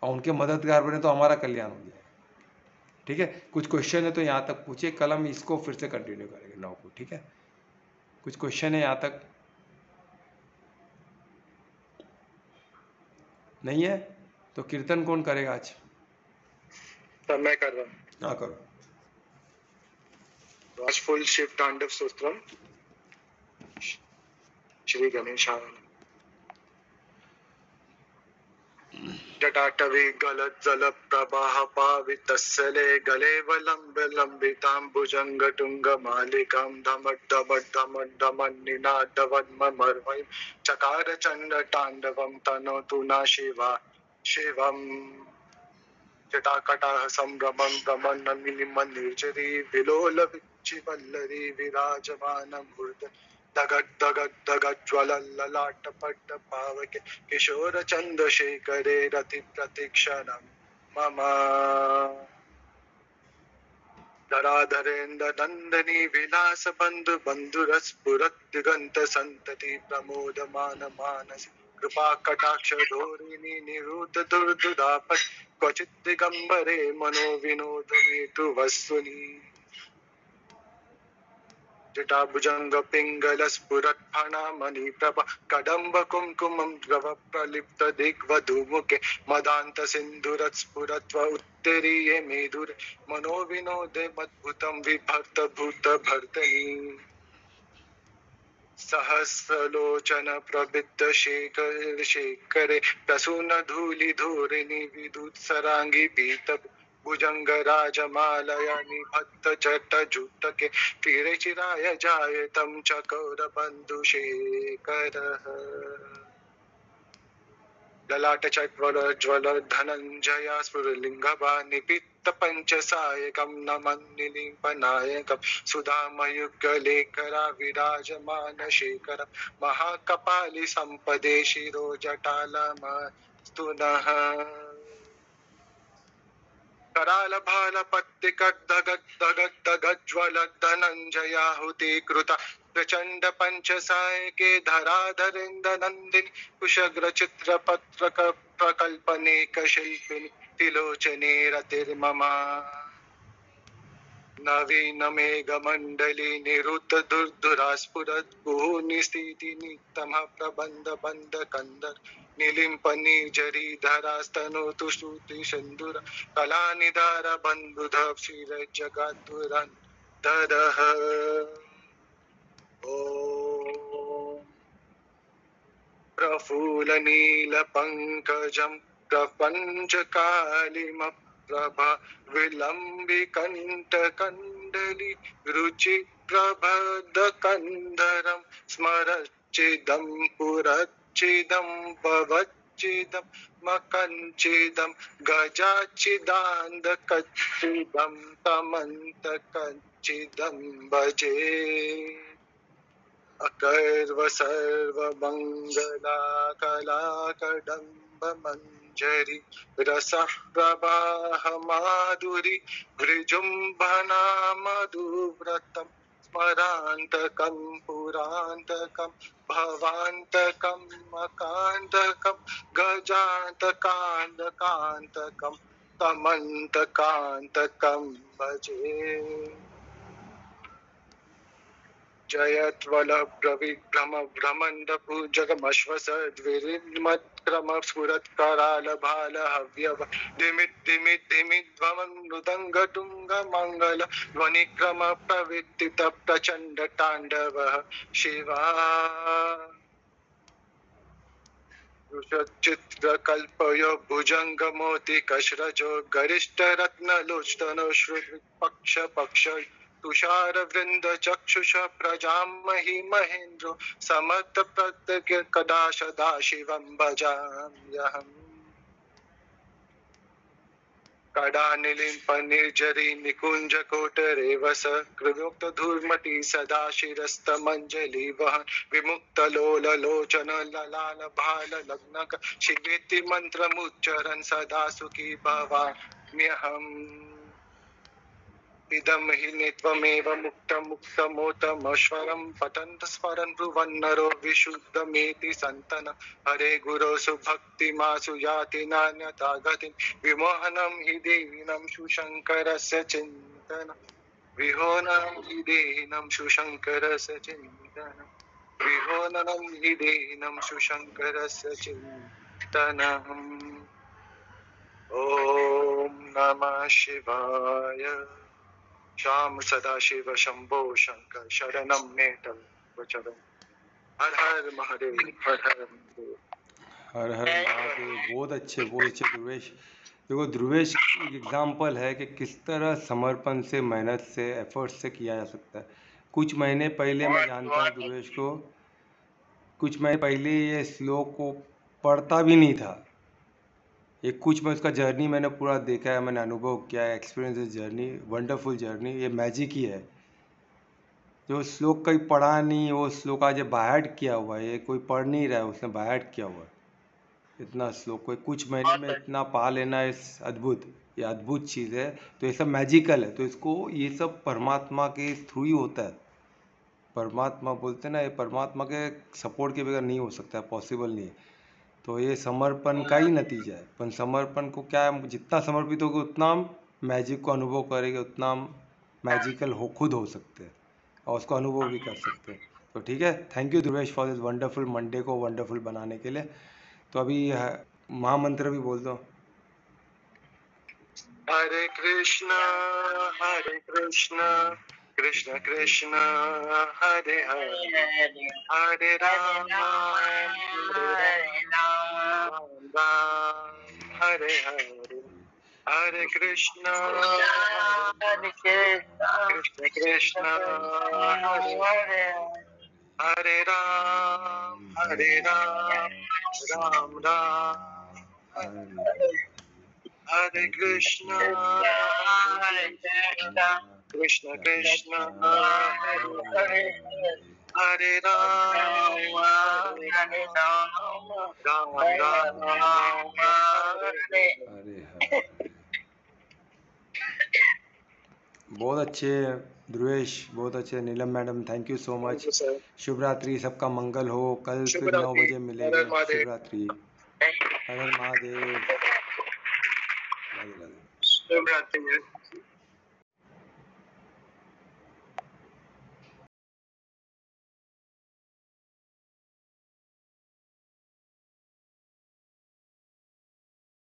और उनके मददगार बने तो हमारा कल्याण हो जाए। ठीक है, कुछ क्वेश्चन है तो यहाँ तक पूछिए, कल हम इसको फिर से कंटिन्यू करेंगे 9 को। ठीक है, कुछ क्वेश्चन है यहाँ तक? नहीं है तो कीर्तन कौन करेगा आज? तो मैं कर रहा हूँ। हाँ करो। आज फुल शिव तांडव स्तोत्रम श्री गणेशाय। जटाटवी गलत जल प्रवाह पावितस्सले गले वलंब लंबितांबुजंग तुंग मालिकां धमट धमट धमट धमट निनादवन्मर्वै चकार चंड तांडवं तनोतु न शिवा शिवम। जटाकटाह संभ्रमं भ्रमन् निर्मल निर्जरी विलोल विच्चिवल्लरी विराजमान मूर्ध दगद दगद दगद ज्वलल ललाट पट्ट पावके किशोर चंद्रशेखरे रति प्रतीक्षणं मम। धराधरेन्द्र नंदनी विलास बंधु बंधुरस पुरत दिगंत संतति प्रमोदमान मानस कृपा कटाक्ष धोरिणी निरुद्ध दुर्दुदापत क्वचित दिगंबरे मनो विनोद हेतु वस्तुनि। जटाभुजंग पिंगल स्फुरत फणामणि प्रभा कदम्ब कुमकुमं द्रव प्रलिप्त दिग्वधूमुखे मदांत सिंधुरत स्फुरत्व उत्तरीये मेधुरे मनो विनोदे मद्भुतं विभर्त भूत भर्तनी। सहस्रलोचन प्रवृत्त शेखर शेखरे प्रसून धूलि धूरिणी विद्युत सरांगी पीत भुजंग राजमालया निभत्त जट जुटके फिरे चिराय जाय तम चकोर बंधु शेखर। ललाट चट्वल ज्वल धनंजया स्फुरलिंगभा निपित्त पंचसायकं नमन्निलिम्पनायकं सुधामयुगलेकरा विराजमान शेखर महाकपालि संपदे शिरो जटालमस्तु नः। कराल भाल पत्तिकट धगत धगत धगत ज्वल धनंजयाहुति कृता प्रचंड पंचसायके धराधरेन्द्र नंदिनी कुशग्र चित्र पत्रक प्रकल्पनेक शिल्पिनी तिलोचने रतिर्ममा। नवीन मेघ मंडली निरुद्ध दुर्धुरा स्फुरत निस्थिति नितम प्रबंध बंद कंदर निलिंप निर्जरी धरास्तनो तुश्रुति सिंधुर कला निधार बंधुध क्षीर जगदुरन ददह। ओम प्रफुल्ल नील पंकजं प्रपंच कालिम प्रभा विलंबि कंठ कंडली रुचि प्रभद कंधरं स्मरच्चिदं पुरच्चिदं भवच्चिदं मकंचिदं गजाच्चिदान्धकच्चिदं तमन्तकच्चिदं भजे। अकर्व सर्वमंगला कला कदम्ब मंजरी रसः प्रवाह माधुरी विजृंभणा मधुव्रतं स्मरान्तकं पुरान्तकं भवान्तकं मकान्तकं गजान्तकान्तकान्तकं तमन्तकान्तकं भजे। जयत्वल प्रविक्रम भ्रमंड पूजकमश्वसद्विरिन्मत्क्रम स्फुरत् कराल भाल हव्यव दिमित् दिमित् दिमित् ध्वमं मृदंग तुंग मंगल ध्वनिक्रम प्रवित्तित प्रचंड तांडवः शिवा। चित्रकल्पयो भुजंग मोति कशरजो गरिष्ठ रत्नलोचनो श्रुपक्ष पक्ष तुषार वृंद चक्षुष प्रजामहि महेन्द्रो समर्थ प्रत्यग कदा सदा शिवं भजाम्यहम्। कडानिलिम्प निर्जरी निकुंज कोटरे वस कृमुक्त धूर्मति सदा शिरस्त मंजलि वहन विमुक्त लोल लोचन ललाल भाल लग्नक शिवेति मंत्रमुच्चरन् सदा सुखी भवाम्यहम्। इदं हि नित्वमेव मुक्तमुक्तमोतमश्वरं पठन्त स्मरन् ब्रुवन्नरो विशुद्धमेति सन्तन हरे गुरो सुभक्तिमासु याति नान्यथा गतिं विमोहनं हि देहिनं शुशङ्करस्य चिन्तन विहोनं हि देहिनं शुशङ्करस्य चिन्तन विहोनं हि देहिनं शुशङ्करस्य चिन्तनम् ॐ नमः शिवाय श्याम सदा शिव शंभो शंकर शरणं मे तव चरण हर हर महादेव हर हर महादेव। हर हर महादेव। बहुत अच्छे ध्रुवेश। देखो ध्रुवेश एग्जाम्पल है कि किस तरह समर्पण से, मेहनत से, एफर्ट से किया जा सकता है। कुछ महीने पहले मैं जानता हूँ ध्रुवेश को, कुछ महीने पहले ये श्लोक को पढ़ता भी नहीं था। ये कुछ में उसका जर्नी मैंने पूरा देखा है, मैंने अनुभव किया है। एक्सपीरियंस जर्नी, वंडरफुल जर्नी, ये मैजिक ही है। जो श्लोक कहीं पढ़ा नहीं, वो श्लोक आज बायहार्ट किया हुआ है। ये कोई पढ़ नहीं रहा है, उसने बायहार्ट किया हुआ है इतना श्लोक को। कुछ महीने में इतना पा लेना इस अद्भुत, ये अद्भुत चीज़ है। तो ये सब मैजिकल है, तो इसको ये सब परमात्मा के थ्रू ही होता है। परमात्मा बोलते हैं ना, ये परमात्मा के सपोर्ट के बगैर नहीं हो सकता है, पॉसिबल नहीं है। तो ये समर्पण का ही नतीजा है। पर समर्पण को क्या है, जितना समर्पित होगा उतना हम मैजिक को अनुभव करेंगे, उतना हम मैजिकल खुद हो सकते हैं और उसको अनुभव भी कर सकते हैं। तो ठीक है, thank you Dhruvesh for this wonderful Monday को वंडरफुल बनाने के लिए। तो अभी महामंत्र भी बोल दो। हरे कृष्णा कृष्ण कृष्ण हरे हरे हरे राम हरे हरे हरे कृष्ण कृष्ण कृष्ण हरे राम राम राम हरे कृष्ण कृष्ण कृष्ण हरे राम राम हरे। बहुत अच्छे ध्रुवेश, बहुत अच्छे। Neelam madam thank you so much. शुभ रात्रि, सबका मंगल हो। कल फिर 9 बजे मिलेंगे। शुभ रात्रि। हर हर महादेव। शुभ रात्रि।